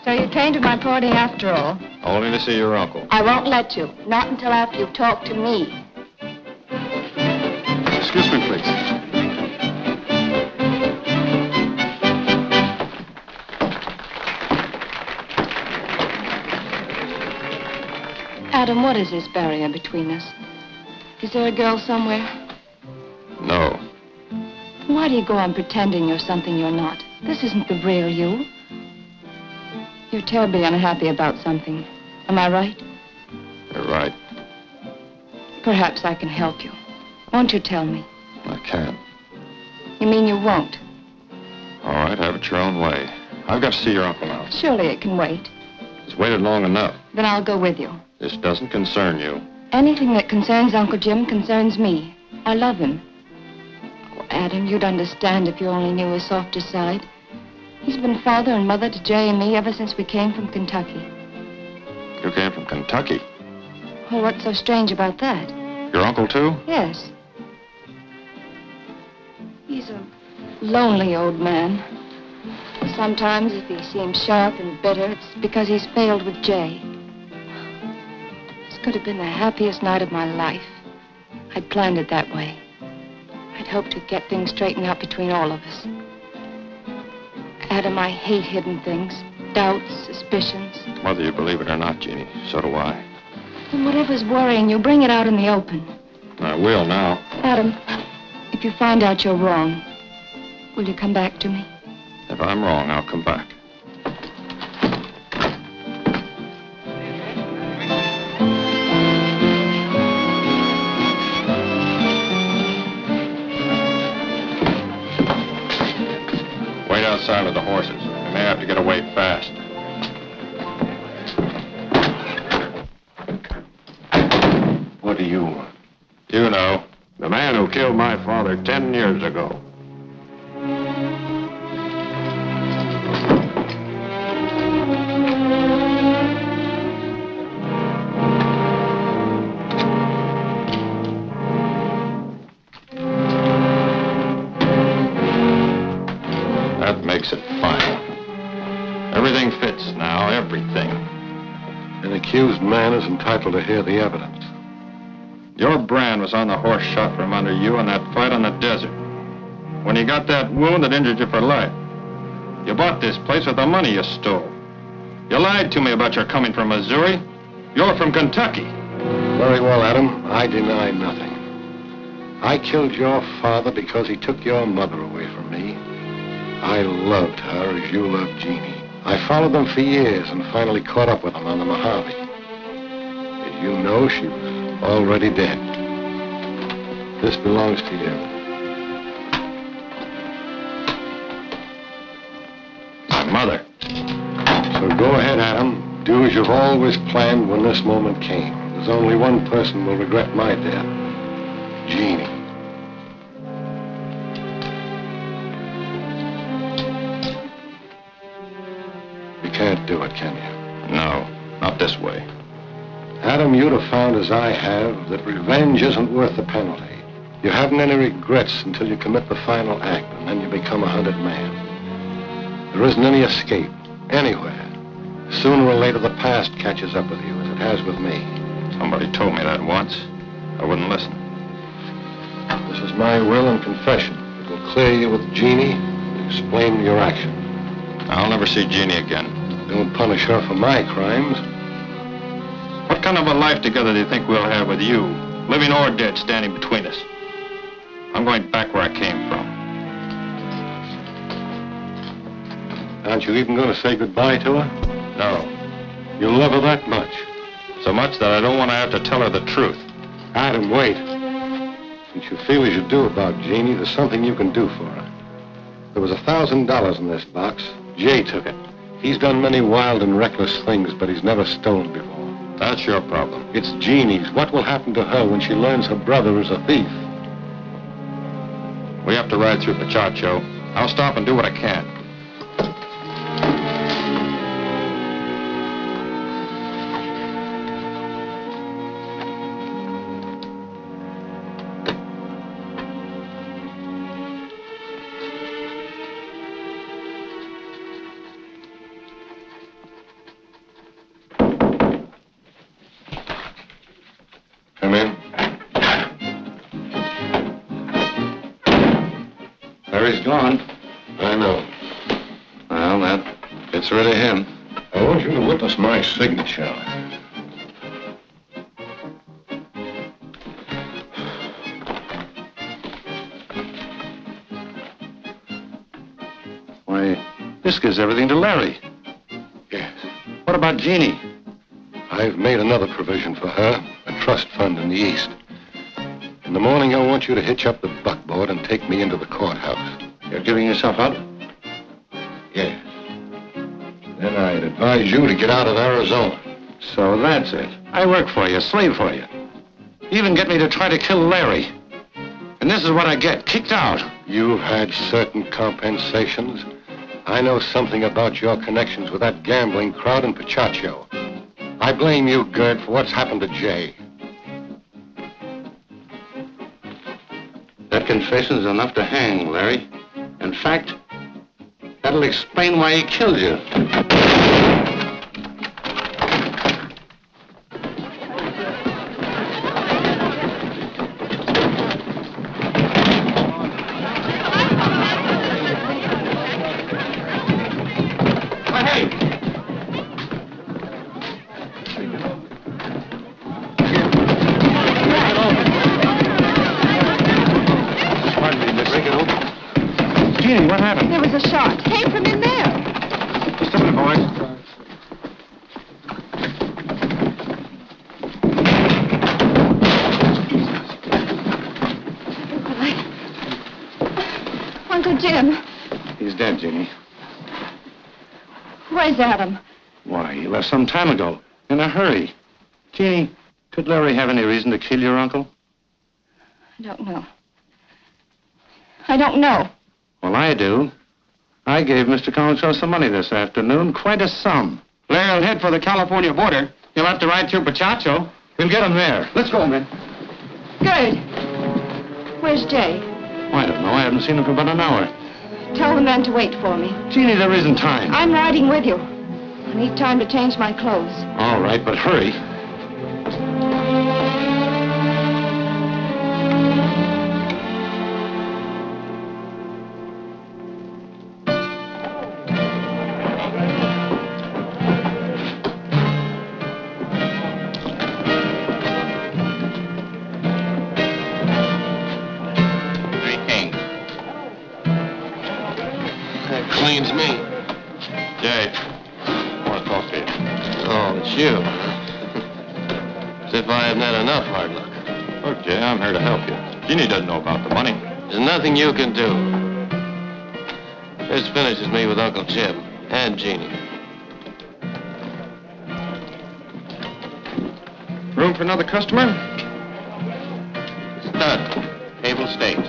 So you came to my party after all. Only to see your uncle. I won't let you. Not until after you've talked to me. Excuse me, please. Adam, what is this barrier between us? Is there a girl somewhere? No. Why do you go on pretending you're something you're not? This isn't the real you. You're terribly unhappy about something. Am I right? You're right. Perhaps I can help you. Won't you tell me? I can't. You mean you won't? All right, have it your own way. I've got to see your uncle now. Surely it can wait. He's waited long enough. Then I'll go with you. This doesn't concern you. Anything that concerns Uncle Jim concerns me. I love him. Oh, Adam, you'd understand if you only knew his softer side. He's been father and mother to Jay and me ever since we came from Kentucky. You came from Kentucky. Well, what's so strange about that? Your uncle, too? Yes. He's a lonely old man. Sometimes if he seems sharp and bitter, it's because he's failed with Jay. This could have been the happiest night of my life. I'd planned it that way. I'd hoped to get things straightened out between all of us. Adam, I hate hidden things. Doubts, suspicions. Whether you believe it or not, Jeannie, so do I. And whatever's worrying you, bring it out in the open. I will now. Adam, if you find out you're wrong, will you come back to me? If I'm wrong, I'll come back. Wait outside with the horses. We may have to get away fast. What do you want? You know. The man who killed my father 10 years ago. That makes it final. Everything fits now, everything. An accused man is entitled to hear the evidence. Your brand was on the horse shot from under you in that fight on the desert. When you got that wound that injured you for life. You bought this place with the money you stole. You lied to me about your coming from Missouri. You're from Kentucky. Very well, Adam. I deny nothing. I killed your father because he took your mother away from me. I loved her as you loved Jeannie. I followed them for years and finally caught up with them on the Mojave. As you know, she was already dead. This belongs to you. My mother. So go ahead, Adam. Do as you've always planned when this moment came. There's only one person will regret my death. Jeannie. You can't do it, can you? No, not this way. Adam, you'd have found, as I have, that revenge isn't worth the penalty. You haven't any regrets until you commit the final act, and then you become a hunted man. There isn't any escape, anywhere. Sooner or later, the past catches up with you, as it has with me. Somebody told me that once. I wouldn't listen. This is my will and confession. It will clear you with Jeannie and explain your action. I'll never see Jeannie again. Don't punish her for my crimes. What kind of a life together do you think we'll have with you, living or dead, standing between us? I'm going back where I came from. Aren't you even going to say goodbye to her? No. You love her that much? So much that I don't want to have to tell her the truth. Adam, wait. Since you feel as you do about Jeannie, there's something you can do for her. There was $1,000 in this box. Jay took it. He's done many wild and reckless things, but he's never stolen before. That's your problem. It's Jeannie's. What will happen to her when she learns her brother is a thief? We have to ride through Pachacho. I'll stop and do what I can. Come in. Harry's gone. I know. Well, that gets rid of him. I want you to witness my signature. Why, this gives everything to Larry. Yes. What about Jeannie? I've made another provision for her, a trust fund in the East. In the morning, I want you to hitch up the buckboard and take me into the courthouse. You're giving yourself up? Yes. Then I'd advise you to get out of Arizona. So that's it. I work for you, slave for you. You even get me to try to kill Larry. And this is what I get, kicked out. You've had certain compensations. I know something about your connections with that gambling crowd in Pachacho. I blame you, Gerd, for what's happened to Jay. That confession's enough to hang, Larry. In fact, that'll explain why he killed you. Jeannie, what happened? There was a shot. Came from in there. Just a minute, boys. Uncle Jim, He's dead, Jeannie. where's Adam? Why, he left some time ago. In a hurry. Jeannie, could Larry have any reason to kill your uncle? I don't know. I don't know. Well, I do. I gave Mr. Concho some money this afternoon, quite a sum. Larry'll head for the California border. He'll have to ride through Pachacho. We'll get him there. Let's go, men. Good. Where's Jay? Oh, I don't know. I haven't seen him for about an hour. Tell the men to wait for me. Jeannie, there isn't time. I'm riding with you. I need time to change my clothes. All right, but hurry. That cleans me. Jay, had enough hard luck. Look, Jay, I'm here to help you. Jeannie doesn't know about the money. There's nothing you can do. This finishes me with Uncle Jim and Jeannie. Room for another customer? Stud. Table steaks.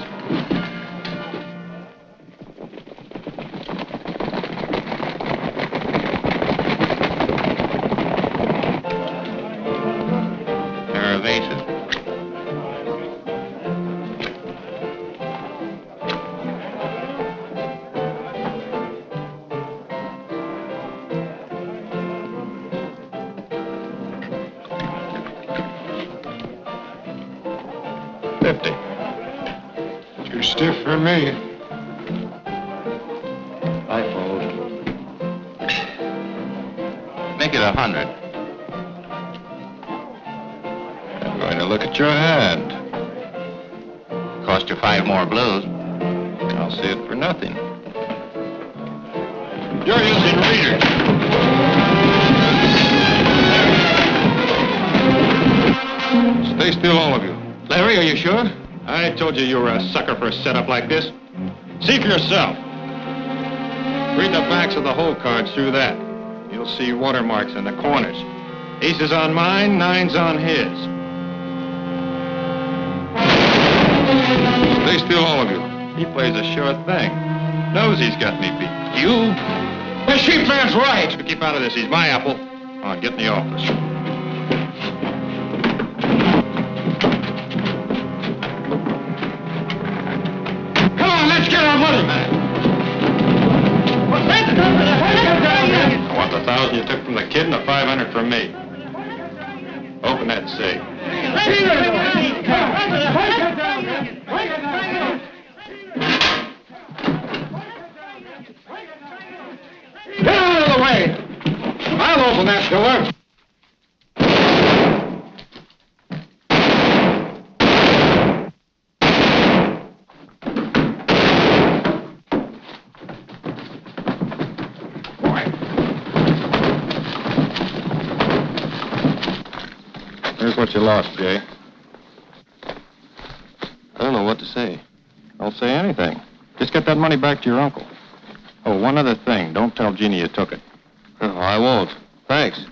Pair of aces. $50. Too stiff for me. I fold. Make it 100. I'm going to look at your hand. Cost you 5 more blues. I'll see it for nothing. You're using readers. Stay still, all of you. Larry, are you sure? I told you were a sucker for a setup like this. See for yourself. Read the backs of the hole cards through that. You'll see watermarks in the corners. Aces on mine, nines on his. Stay still, all of you. He plays a sure thing. Knows he's got me beat. You? The sheep man's right. Keep out of this. He's my apple. Come on, get in the office. Let's get our money, man. I want the 1,000 you took from the kid and the 500 from me. Open that safe. Get out of the way. I'll open that door. Here's what you lost, Jay. I don't know what to say. Don't say anything. Just get that money back to your uncle. Oh, one other thing. Don't tell Jeannie you took it. Oh, I won't. Thanks.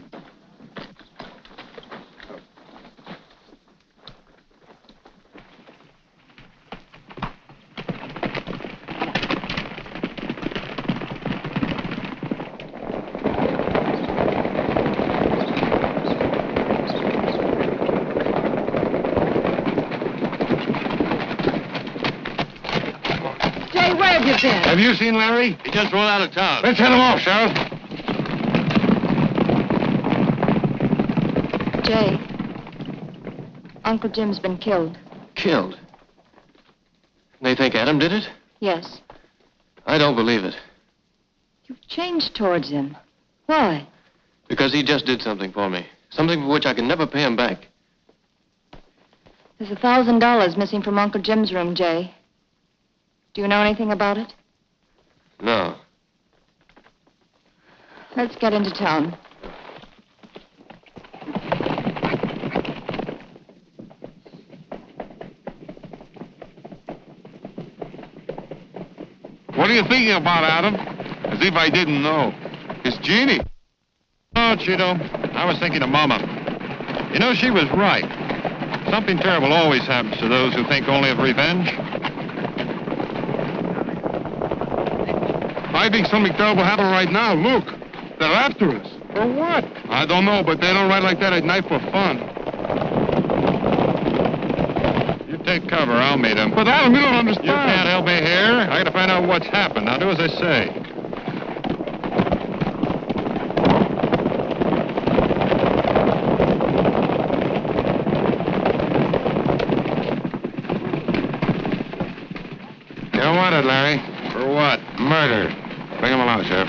Have you seen Larry? He just rolled out of town. Let's head him off, Sheriff. Jay, Uncle Jim's been killed. Killed? They think Adam did it? Yes. I don't believe it. You've changed towards him. Why? Because he just did something for me. Something for which I can never pay him back. There's $1,000 missing from Uncle Jim's room, Jay. Do you know anything about it? No. Let's get into town. What are you thinking about, Adam? As if I didn't know. It's Jeannie. Oh, Chito, I was thinking of Mama. You know, she was right. Something terrible always happens to those who think only of revenge. I think something terrible happened right now. Look, they're after us. For what? I don't know, but they don't ride like that at night for fun. You take cover, I'll meet him. But Adam, you don't understand. You can't help me here. I gotta find out what's happened. Now do as I say. You're wanted, Larry. For what? Murder. Bring him along, Sheriff.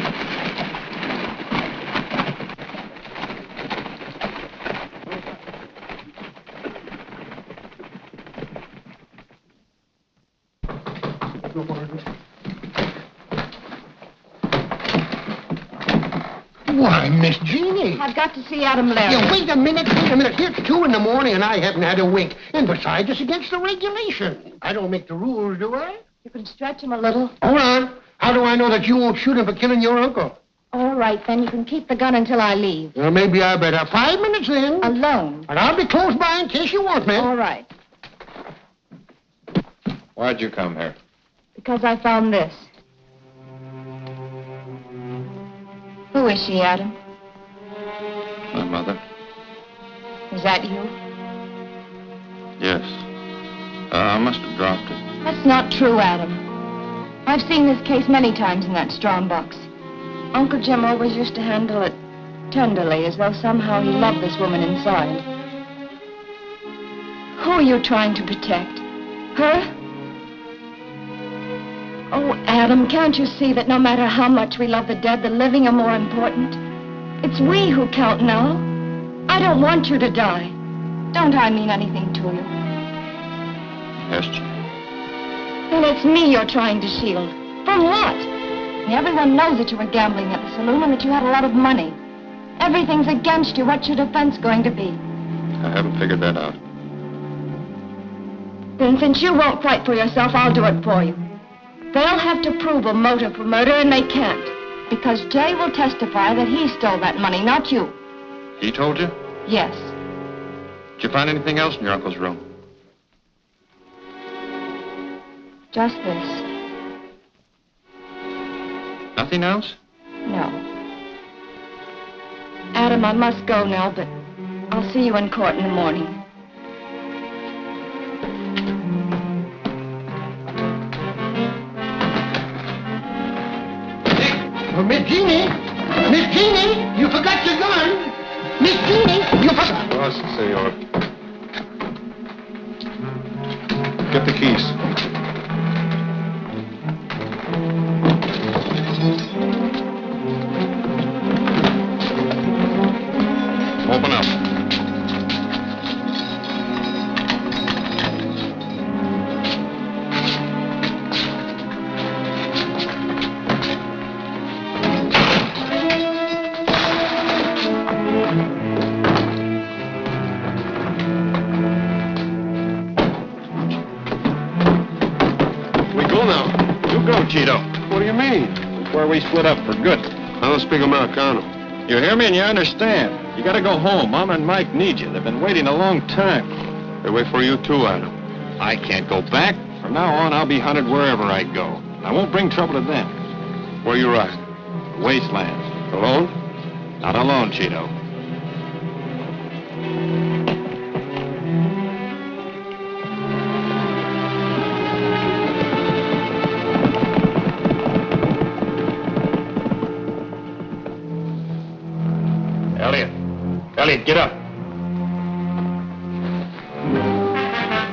Why, Miss Jeannie. I've got to see Adam Larry. Yeah, wait a minute. It's 2 in the morning and I haven't had a wink. And besides, it's against the regulation. I don't make the rules, do I? You can stretch him a little. Hold on. How do I know that you won't shoot him for killing your uncle? All right, then you can keep the gun until I leave. Well, maybe I better. 5 minutes then. Alone. And I'll be close by in case you want me. All right. Why'd you come here? Because I found this. Who is she, Adam? My mother. Is that you? Yes. I must have dropped it. That's not true, Adam. I've seen this case many times in that strong box. Uncle Jim always used to handle it tenderly, as though somehow he loved this woman inside. Who are you trying to protect? Her? Oh, Adam, can't you see that no matter how much we love the dead, the living are more important? It's we who count now. I don't want you to die. Don't I mean anything to you? Yes, Jim. Then it's me you're trying to shield. From what? Everyone knows that you were gambling at the saloon and that you had a lot of money. Everything's against you. What's your defense going to be? I haven't figured that out. Then since you won't fight for yourself, I'll do it for you. They'll have to prove a motive for murder, and they can't. Because Jay will testify that he stole that money, not you. He told you? Yes. Did you find anything else in your uncle's room? Just this. Nothing else? No. Adam, I must go now, but I'll see you in court in the morning. Oh, Miss Jeannie! Miss Jeannie! You forgot your gun! Miss Jeannie! You forgot... Yes, senor. Get the keys. Open up. Chito. What do you mean? It's where we split up for good. I don't speak Americano. You hear me and you understand. You gotta go home. Mama and Mike need you. They've been waiting a long time. They wait for you too, Adam. I can't go back. From now on, I'll be hunted wherever I go. I won't bring trouble to them. Where you riding? Wasteland. Alone? Not alone, Chito. Elliot, get up.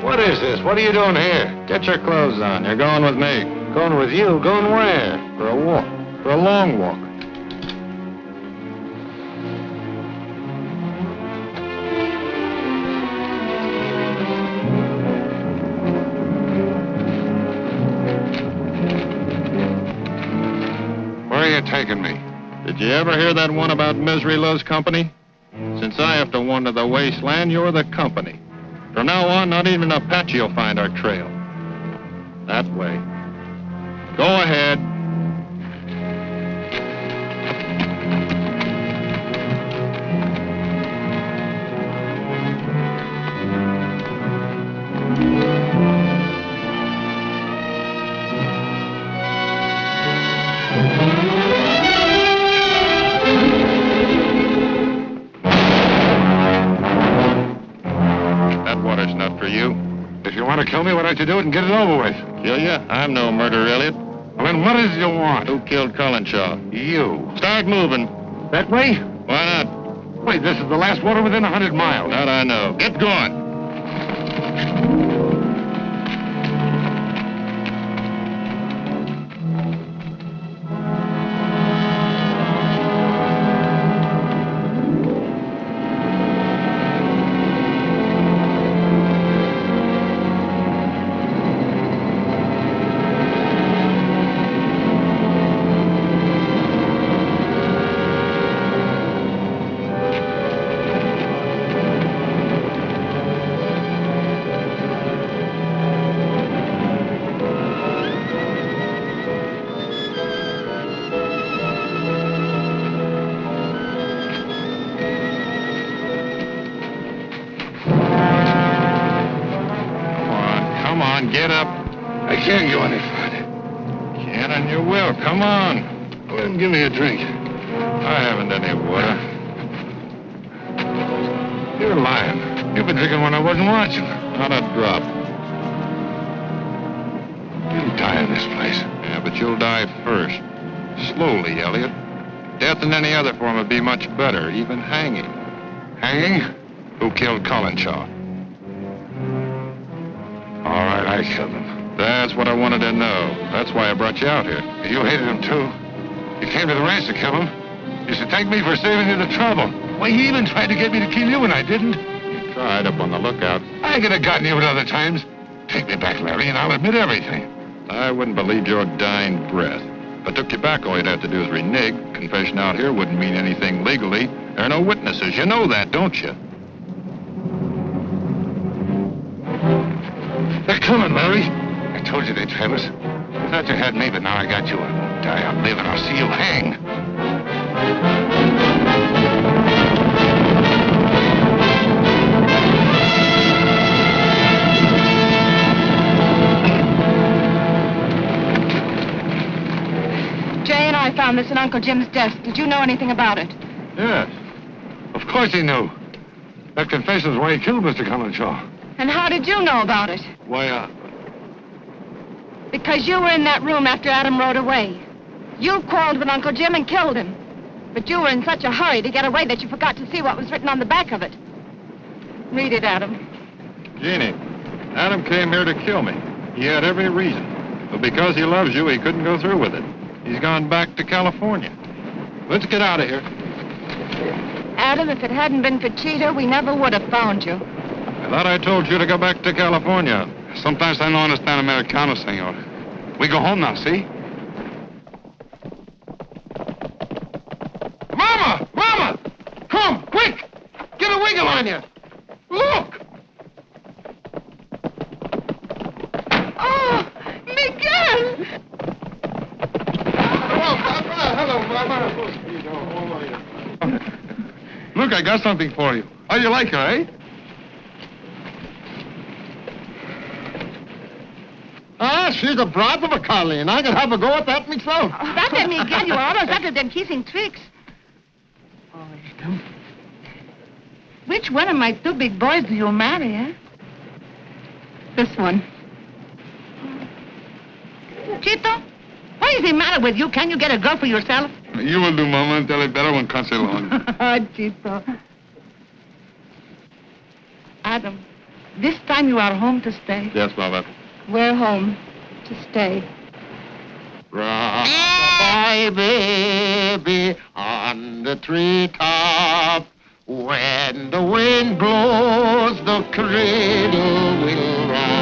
What is this? What are you doing here? Get your clothes on. You're going with me. Going with you? Going where? For a walk. For a long walk. Where are you taking me? Did you ever hear that one about misery loves company? Since I have to wander the wasteland, you're the company. From now on, not even an Apache will find our trail. That way. Go ahead. If you want to kill me, why don't you do it and get it over with? Kill you? I'm no murderer, Elliot. Well, then what is it you want? Who killed Collinshaw? You. Start moving. That way? Why not? Wait, this is the last water within 100 miles. That I know. Get going. on, get up. I can't go any further. Can and you will. Come on. Let him give me a drink. I haven't any water. You're lying. You've been drinking when I wasn't watching. Not a drop. You'll die in this place. Yeah, but you'll die first. Slowly, Elliot. Death in any other form would be much better, even hanging. Hanging? Who killed Collinshaw? All right, I killed him. That's what I wanted to know. That's why I brought you out here. You hated him, too. You came to the ranch to kill him. You should thank me for saving you the trouble. Why, he even tried to get me to kill you and I didn't. You tried up on the lookout. I could have gotten you at other times. Take me back, Larry, and I'll admit everything. I wouldn't believe your dying breath. If I took you back, all you'd have to do is renege. Confession out here wouldn't mean anything legally. There are no witnesses. You know that, don't you? They're coming, Larry. I told you they'd have us. I thought you had me, but now I got you. I won't die. I'll live, and I'll see you hang. Jay and I found this in Uncle Jim's desk. Did you know anything about it? Yes. Of course he knew. That confession's why he killed Mr. Collinshaw. And how did you know about it? Why, Because you were in that room after Adam rode away. You quarreled with Uncle Jim and killed him. But you were in such a hurry to get away that you forgot to see what was written on the back of it. Read it, Adam. Jeannie, Adam came here to kill me. He had every reason. But because he loves you, he couldn't go through with it. He's gone back to California. Let's get out of here. Adam, if it hadn't been for Chito, we never would have found you. I thought I told you to go back to California. Sometimes I don't understand Americano, senor. We go home now, see? Mama! Mama! Come, quick! Get a wiggle on you! Look! Oh, Miguel! Hello, Mama. Look, I got something for you. How you like her, eh? Ah, she's a broad of a collie, and I can have a go at that myself. Stop it, Miguel. You are almost out of them kissing tricks. Which one of my two big boys do you marry, eh? This one. Chito, what is the matter with you? Can you get a girl for yourself? You will do, Mama, and tell it better when comes along. Chito. Adam, this time you are home to stay. Yes, Baba. We're home to stay. Rock-a-bye, baby, on the treetop. When the wind blows, the cradle will rock.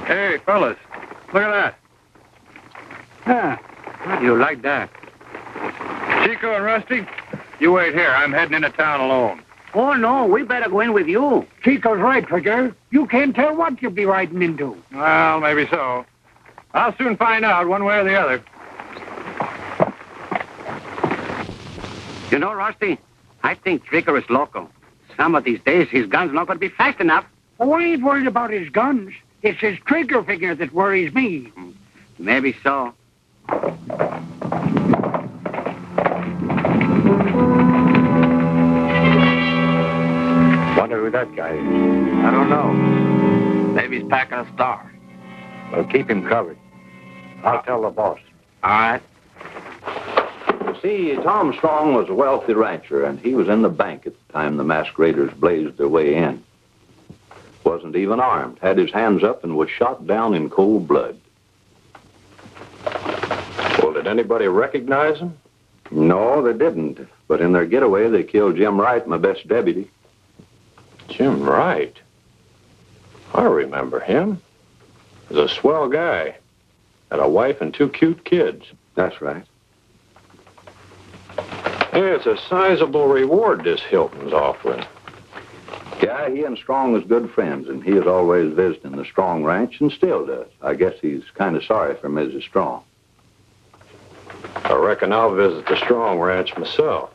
Hey, fellas. Look at that. Huh. How do you like that? Chico and Rusty, you wait here. I'm heading into town alone. Oh, no, we better go in with you. Chico's right, Trigger. You can't tell what you'll be riding into. Well, maybe so. I'll soon find out one way or the other. You know, Rusty, I think Trigger is local. Some of these days, his gun's not going to be fast enough. Oh, I ain't worried about his guns. It's his trigger finger that worries me. Maybe so. Wonder who that guy is. I don't know. Maybe he's packing a star. Well, keep him covered. I'll tell the boss. All right. See, Tom Strong was a wealthy rancher, and he was in the bank at the time the masked raiders blazed their way in. Wasn't even armed, had his hands up, and was shot down in cold blood. Well, did anybody recognize him? No, they didn't. But in their getaway, they killed Jim Wright, my best deputy. Jim Wright? I remember him. He was a swell guy. Had a wife and 2 cute kids. That's right. Hey, it's a sizable reward this Hilton's offering. Yeah, he and Strong was good friends, and he is always visiting the Strong ranch and still does. I guess he's kind of sorry for Mrs. Strong. I reckon I'll visit the Strong ranch myself.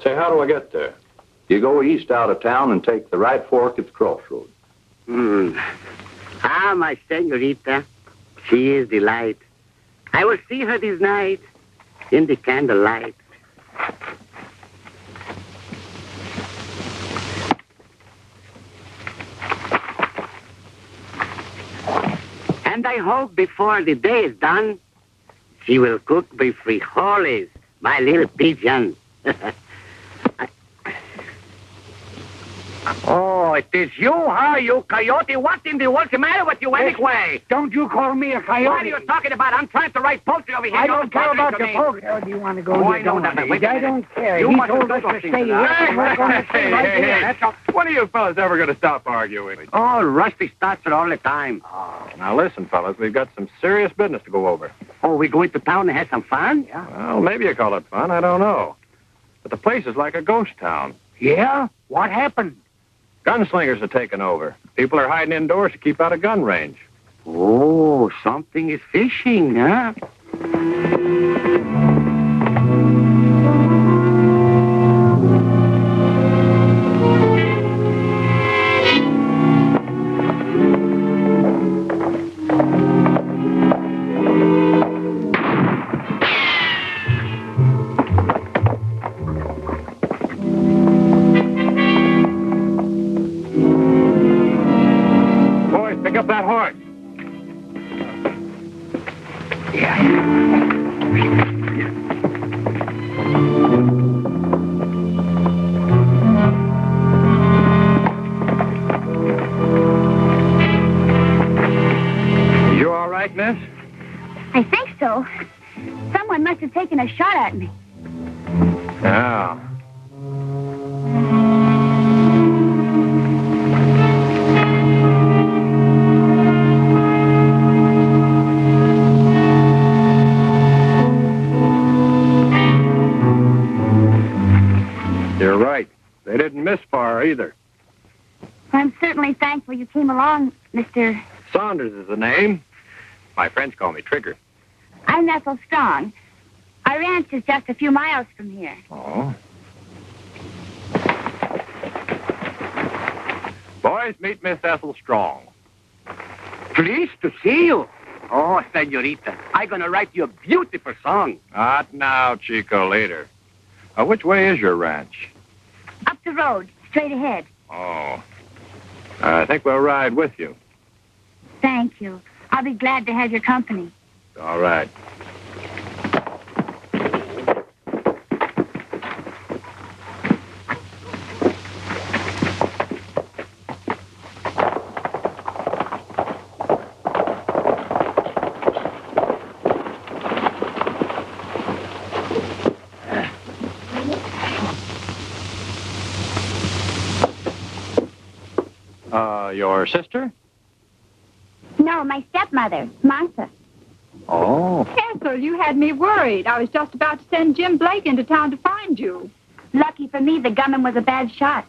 Say, how do I get there? You go east out of town and take the right fork at the crossroads. Ah, my senorita. She is delight. I will see her this night in the candlelight. And I hope before the day is done, she will cook me frijoles, my little pigeon. Oh, it is you, huh, you coyote? What in the world's the matter with you anyway? Don't you call me a coyote. What are you talking about? I'm trying to write poultry over here. I don't care about the poultry. Or do you want to go? I know that. Wait a I minute. don't care. You He must told have us done to those stay things. here. and we're going to stay right here. That's all. When are you fellas ever going to stop arguing? Oh, Rusty starts it all the time. Now, listen, fellas, we've got some serious business to go over. Oh, we going to town and have some fun? Yeah. Well, maybe you call it fun. I don't know. But the place is like a ghost town. Yeah? What happened? Gunslingers are taking over. People are hiding indoors to keep out of gun range. Oh, something is fishing, huh? Pick up that horse. You all right, miss? I think so. Someone must have taken a shot at me. Yeah. You're right. They didn't miss far either. I'm certainly thankful you came along, Mr. Saunders is the name. My friends call me Trigger. I'm Ethel Strong. Our ranch is just a few miles from here. Oh. Boys, meet Miss Ethel Strong. Pleased to see you. Oh, senorita, I'm going to write you a beautiful song. Not now, Chico, later. Which way is your ranch? Up the road, straight ahead. Oh. I think we'll ride with you. Thank you. I'll be glad to have your company. All right. Your sister? No, No, my stepmother, Martha. Oh. Ethel, you had me worried. I was just about to send Jim Blake into town to find you. Lucky for me, the gunman was a bad shot.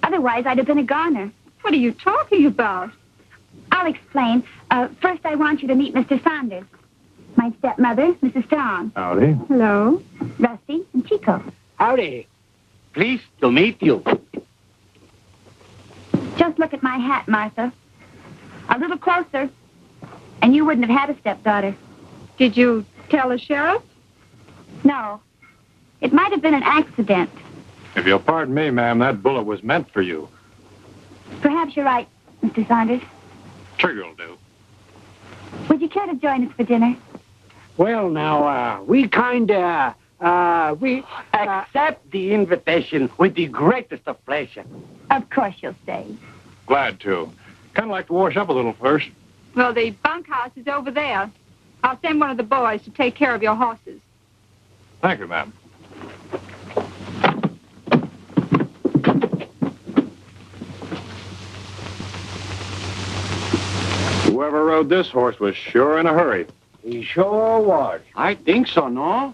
Otherwise, I'd have been a goner. What are you talking about? I'll explain. First, I want you to meet Mr. Saunders. My stepmother, Mrs. Strong. Howdy. Hello. Rusty and Chico. Howdy. Pleased to meet you. Just look at my hat, Martha. A little closer, and you wouldn't have had a stepdaughter. Did you tell the sheriff? No. It might have been an accident. If you'll pardon me, ma'am, that bullet was meant for you. Perhaps you're right, Mr. Saunders. Trigger'll do. Would you care to join us for dinner? Well, now, we accept the invitation with the greatest of pleasure. Of course you'll stay. Glad to. Kind of like to wash up a little first. Well, the bunkhouse is over there. I'll send one of the boys to take care of your horses. Thank you, ma'am. Whoever rode this horse was sure in a hurry. He sure was. I think so, no?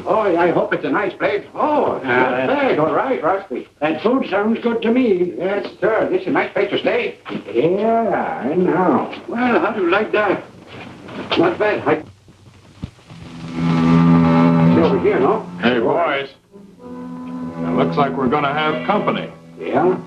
Oh, I hope it's a nice place. Oh, it's not bad. All right, Rusty. That food sounds good to me. Yes, sir. This is a nice place to stay. Yeah, I know. Well, how do you like that? Not bad. It's over here, no? Hey, boys. It looks like we're going to have company. Yeah?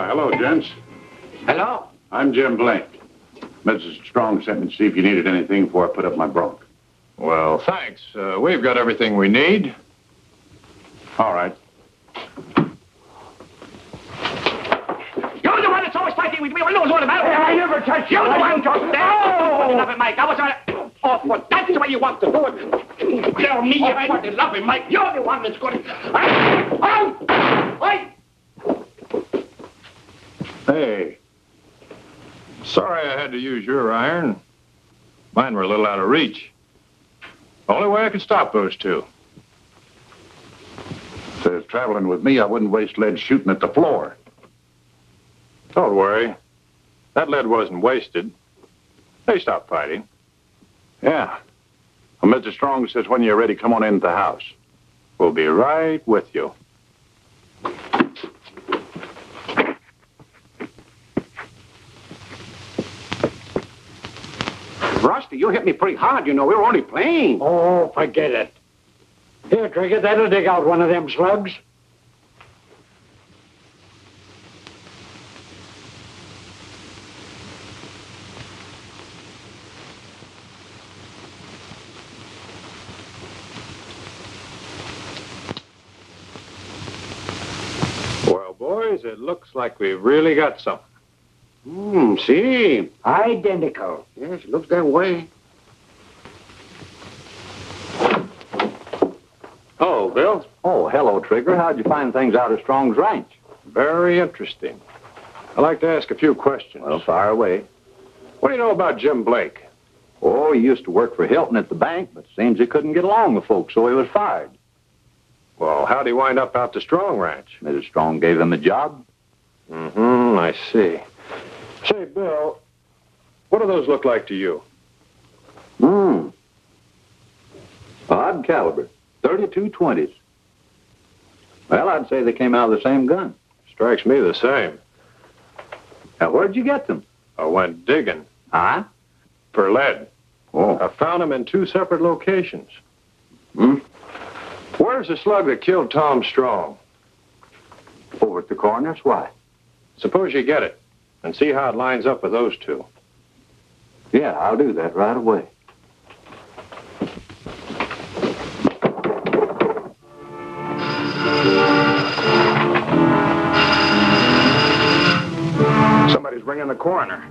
Hello, gents. Hello. I'm Jim Blake. Mrs. Strong sent me to see if you needed anything before I put up my bronc. Well, thanks. We've got everything we need. All right. You're the one that's always fighting with me. I knows all about it. I never touched you. You're the one just there. Oh, love it, Mike. I was on it. Oh, but that's the way you want to do it. Tell me if I want to love him, Mike. You're the one that's going to... Hey. Sorry I had to use your iron. Mine were a little out of reach. Only way I could stop those two. Says traveling with me, I wouldn't waste lead shooting at the floor. Don't worry. That lead wasn't wasted. They stopped fighting. Yeah. Well, Mr. Strong says when you're ready, come on into the house. We'll be right with you. Rusty, you hit me pretty hard, you know. We were only playing. Oh, forget it. Here, Trigger, that'll dig out one of them slugs. Well, boys, it looks like we've really got something. See. Identical. Yes, it looks that way. Oh, Bill. Oh, hello, Trigger. How'd you find things out at Strong's ranch? Very interesting. I'd like to ask a few questions. Well, fire away. What do you know about Jim Blake? Oh, he used to work for Hilton at the bank, but seems he couldn't get along with folks, so he was fired. Well, how'd he wind up out the Strong Ranch? Mrs. Strong gave him a job. I see. Say, Bill, what do those look like to you? Odd caliber. 32 20s. Well, I'd say they came out of the same gun. Strikes me the same. Now, where'd you get them? I went digging. Huh? For lead. Oh. I found them in 2 separate locations. Where's the slug that killed Tom Strong? Over at the corners. Why? Suppose you get it and see how it lines up with those 2. Yeah, I'll do that right away. Somebody's ringing the coroner.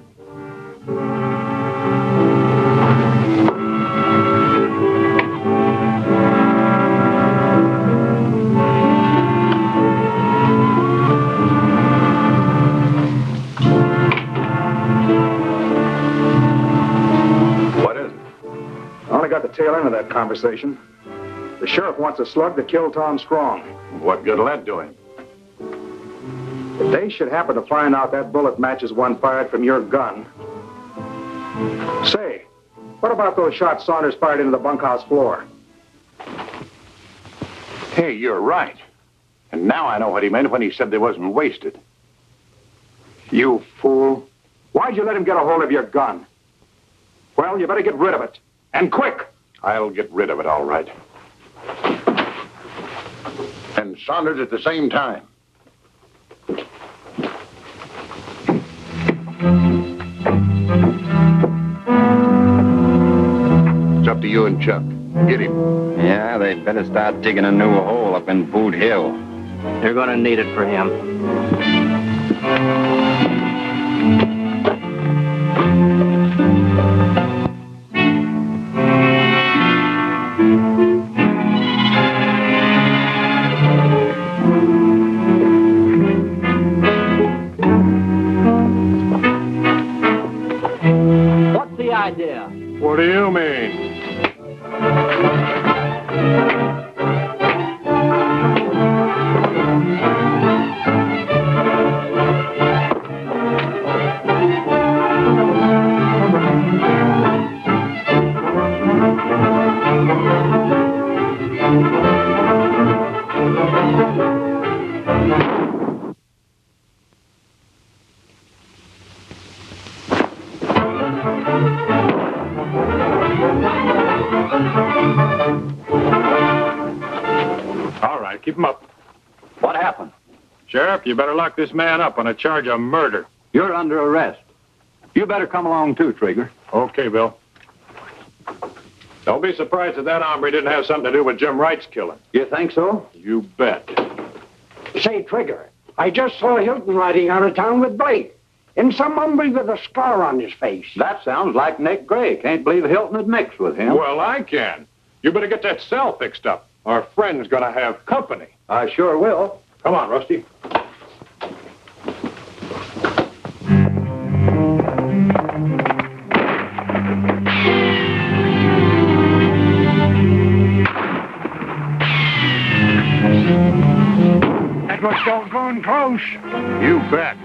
tail end of that conversation. The sheriff wants a slug to kill Tom Strong. What good will that do him? If they should happen to find out that bullet matches one fired from your gun... Say, what about those shots Saunders fired into the bunkhouse floor? Hey, you're right. And now I know what he meant when he said they wasn't wasted. You fool. Why'd you let him get a hold of your gun? Well, you better get rid of it. And quick! I'll get rid of it, all right. And Saunders at the same time. It's up to you and Chuck. Get him. Yeah, they'd better start digging a new hole up in Boot Hill. They're gonna need it for him. What's the idea? What do you mean? Keep him up. What happened? Sheriff, you better lock this man up on a charge of murder. You're under arrest. You better come along too, Trigger. Okay, Bill. Don't be surprised if that hombre didn't have something to do with Jim Wright's killing. You think so? You bet. Say, Trigger, I just saw Hilton riding out of town with Blake. And some hombre with a scar on his face. That sounds like Nick Gray. Can't believe Hilton had mixed with him. Well, I can. You better get that cell fixed up. Our friend's gonna have company. I sure will. Come on, Rusty. That was doggone close. You bet.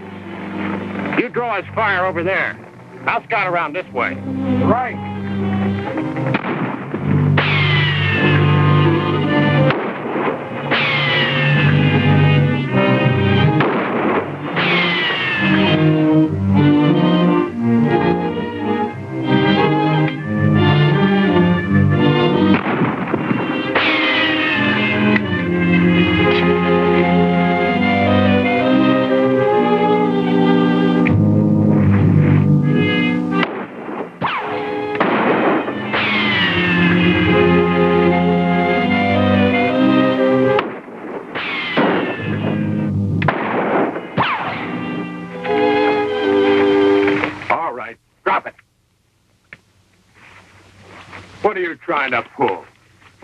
You draw his fire over there. I'll scout around this way. Right. Trying to pull.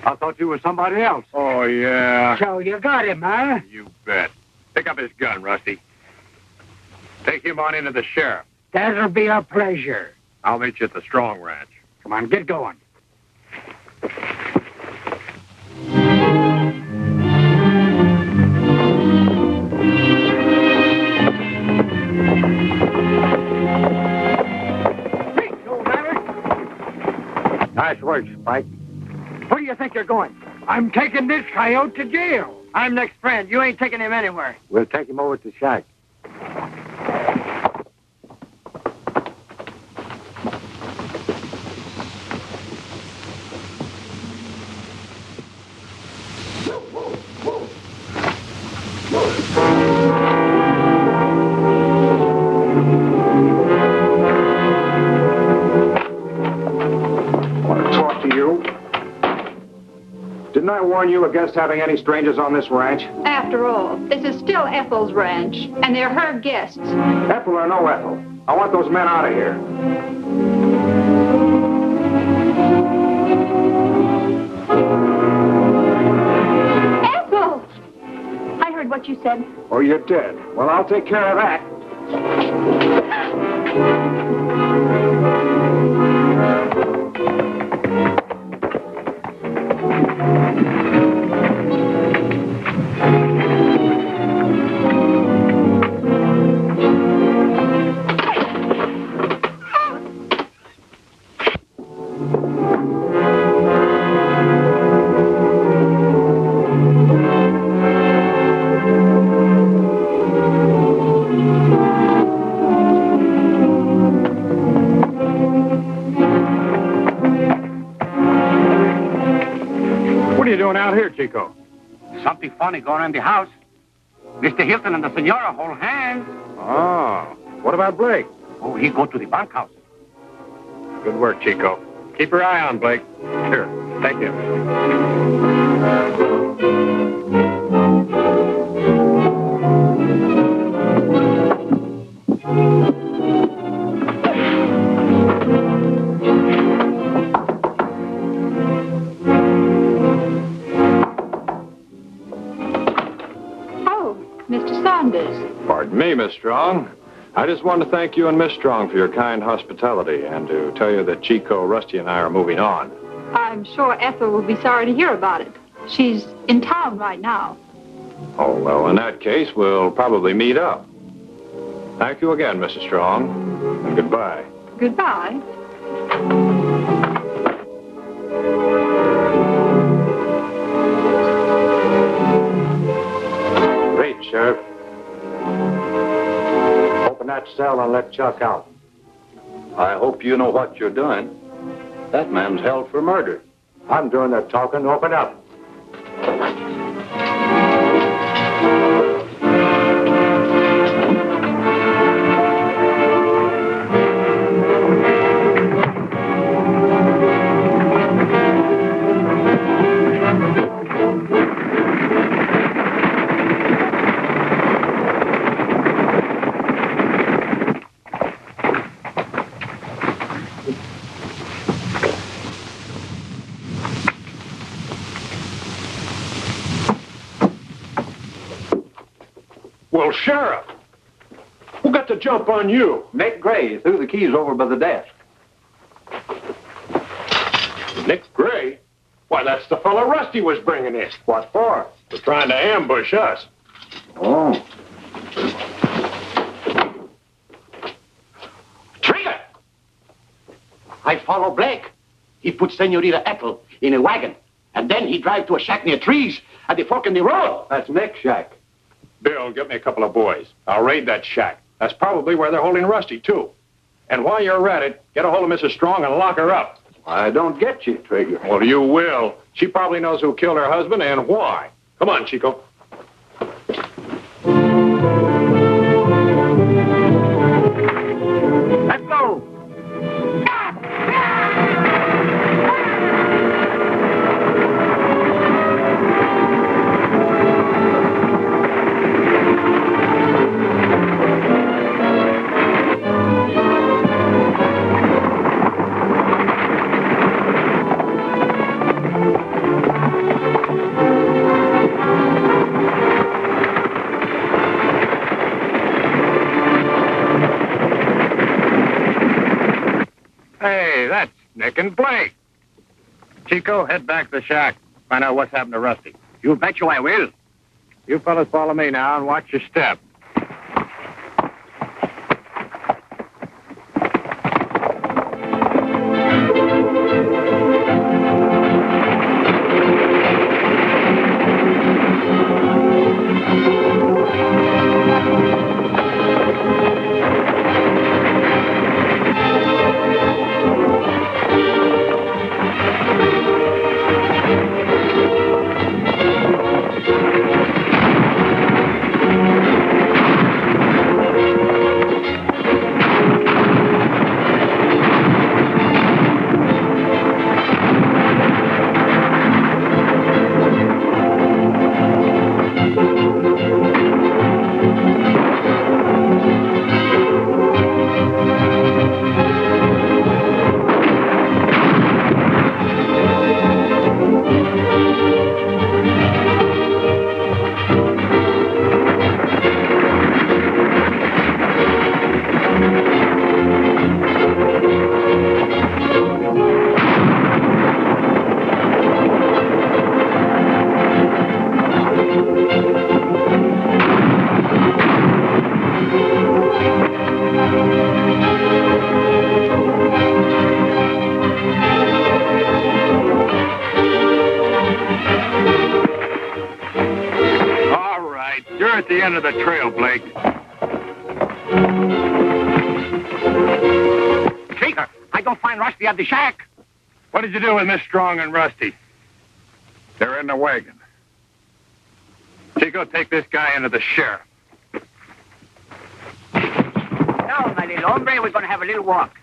I thought you were somebody else. Oh, yeah. So you got him, huh? You bet. Pick up his gun, Rusty. Take him on into the sheriff. That'll be a pleasure. I'll meet you at the Strong Ranch. Come on, get going. Nice work, Spike. Where do you think you're going? I'm taking this coyote to jail. I'm Nick's friend. You ain't taking him anywhere. We'll take him over to the shack. Didn't I warn you against having any strangers on this ranch? After all, this is still Ethel's ranch, and they're her guests. Ethel or no Ethel, I want those men out of here. Ethel! I heard what you said. Oh, you're dead. Well, I'll take care of that. Awfully funny going in the house. Mr. Hilton and the Senora hold hands. Oh, what about Blake? Oh, he go to the bunkhouse. Good work, Chico. Keep your eye on Blake. Here, thank you. Oh, Mr. Saunders. Pardon me, Miss Strong. I just wanted to thank you and Miss Strong for your kind hospitality and to tell you that Chico, Rusty, and I are moving on. I'm sure Ethel will be sorry to hear about it. She's in town right now. Oh, well, in that case, we'll probably meet up. Thank you again, Mrs. Strong, and goodbye. Goodbye. Wait, Sheriff. Open that cell and let Chuck out. I hope you know what you're doing. That man's held for murder. I'm doing the talking. Open up. Well, Sheriff, who got the jump on you? Nick Gray threw the keys over by the desk. Nick Gray? Why, that's the fellow Rusty was bringing in. What for? For trying to ambush us. Oh. Trigger! I follow Blake. He put Senorita Ethel in a wagon, and then he drive to a shack near trees at the fork in the road. That's Nick's shack. Bill, get me a couple of boys. I'll raid that shack. That's probably where they're holding Rusty, too. And while you're at it, get a hold of Mrs. Strong and lock her up. I don't get you, Trigger. Well, you will. She probably knows who killed her husband and why. Come on, Chico. Let's go. Hey, that's Nick and Blake. Chico, head back to the shack. Find out what's happened to Rusty. You bet you I will. You fellas follow me now and watch your step. at the end of the trail, Blake. Shaker, I don't find Rusty at the shack. What did you do with Miss Strong and Rusty? They're in the wagon. Chico, take this guy into the sheriff. Now, my little hombre, we're going to have a little walk.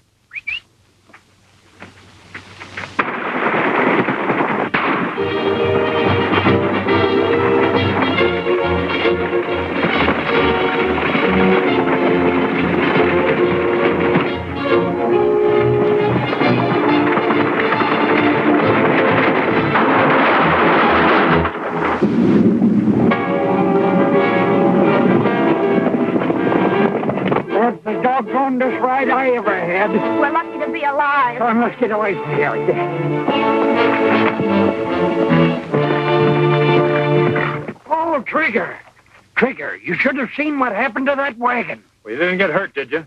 That's the doggonedest ride I ever had. We're lucky to be alive. Come, let's get away from here. Oh, Trigger. Trigger, you should have seen what happened to that wagon. Well, you didn't get hurt, did you?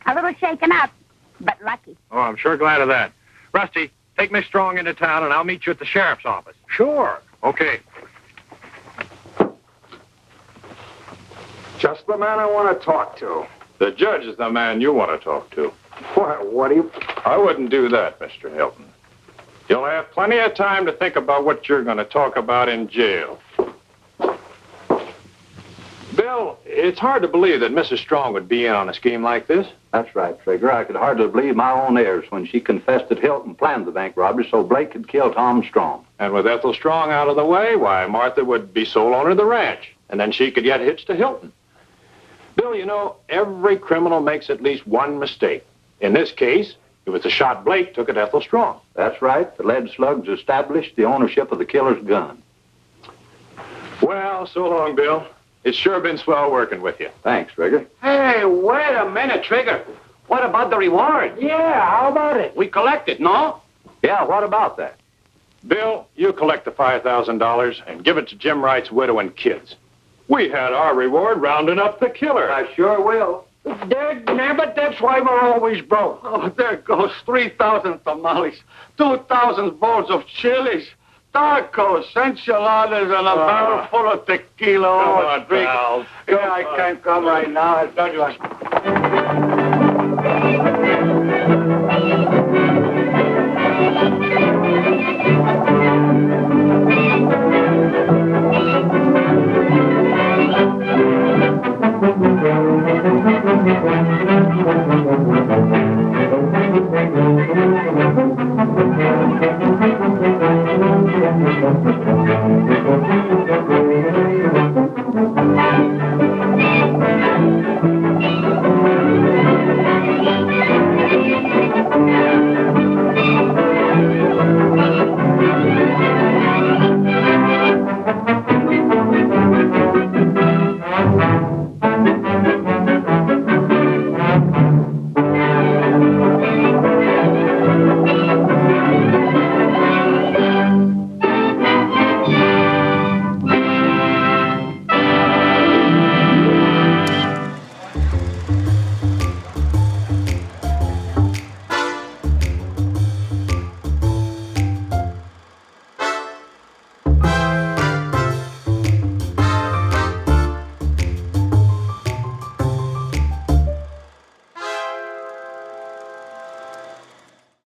A little shaken up, but lucky. Oh, I'm sure glad of that. Rusty, take Miss Strong into town, and I'll meet you at the sheriff's office. Sure. Okay. Just the man I want to talk to. The judge is the man you want to talk to. What do you... I wouldn't do that, Mr. Hilton. You'll have plenty of time to think about what you're going to talk about in jail. Bill, it's hard to believe that Mrs. Strong would be in on a scheme like this. That's right, Trigger. I could hardly believe my own ears when she confessed that Hilton planned the bank robbery so Blake could kill Tom Strong. And with Ethel Strong out of the way, why, Martha would be sole owner of the ranch, and then she could get hitched to Hilton. Bill, you know, every criminal makes at least one mistake. In this case, it was the shot Blake took at Ethel Strong. That's right. The lead slugs established the ownership of the killer's gun. Well, so long, Bill. It's sure been swell working with you. Thanks, Trigger. Hey, wait a minute, Trigger. What about the reward? Yeah, how about it? We collected, no? Yeah, what about that? Bill, you collect the $5,000 and give it to Jim Wright's widow and kids. We had our reward rounding up the killer. I sure will. But that's why we're always broke. Oh, there goes 3,000 tamales, 2,000 bowls of chilies, tacos, enchiladas, and a barrel full of tequila. Come on, pals. Yeah, I can't come right now. I tell you.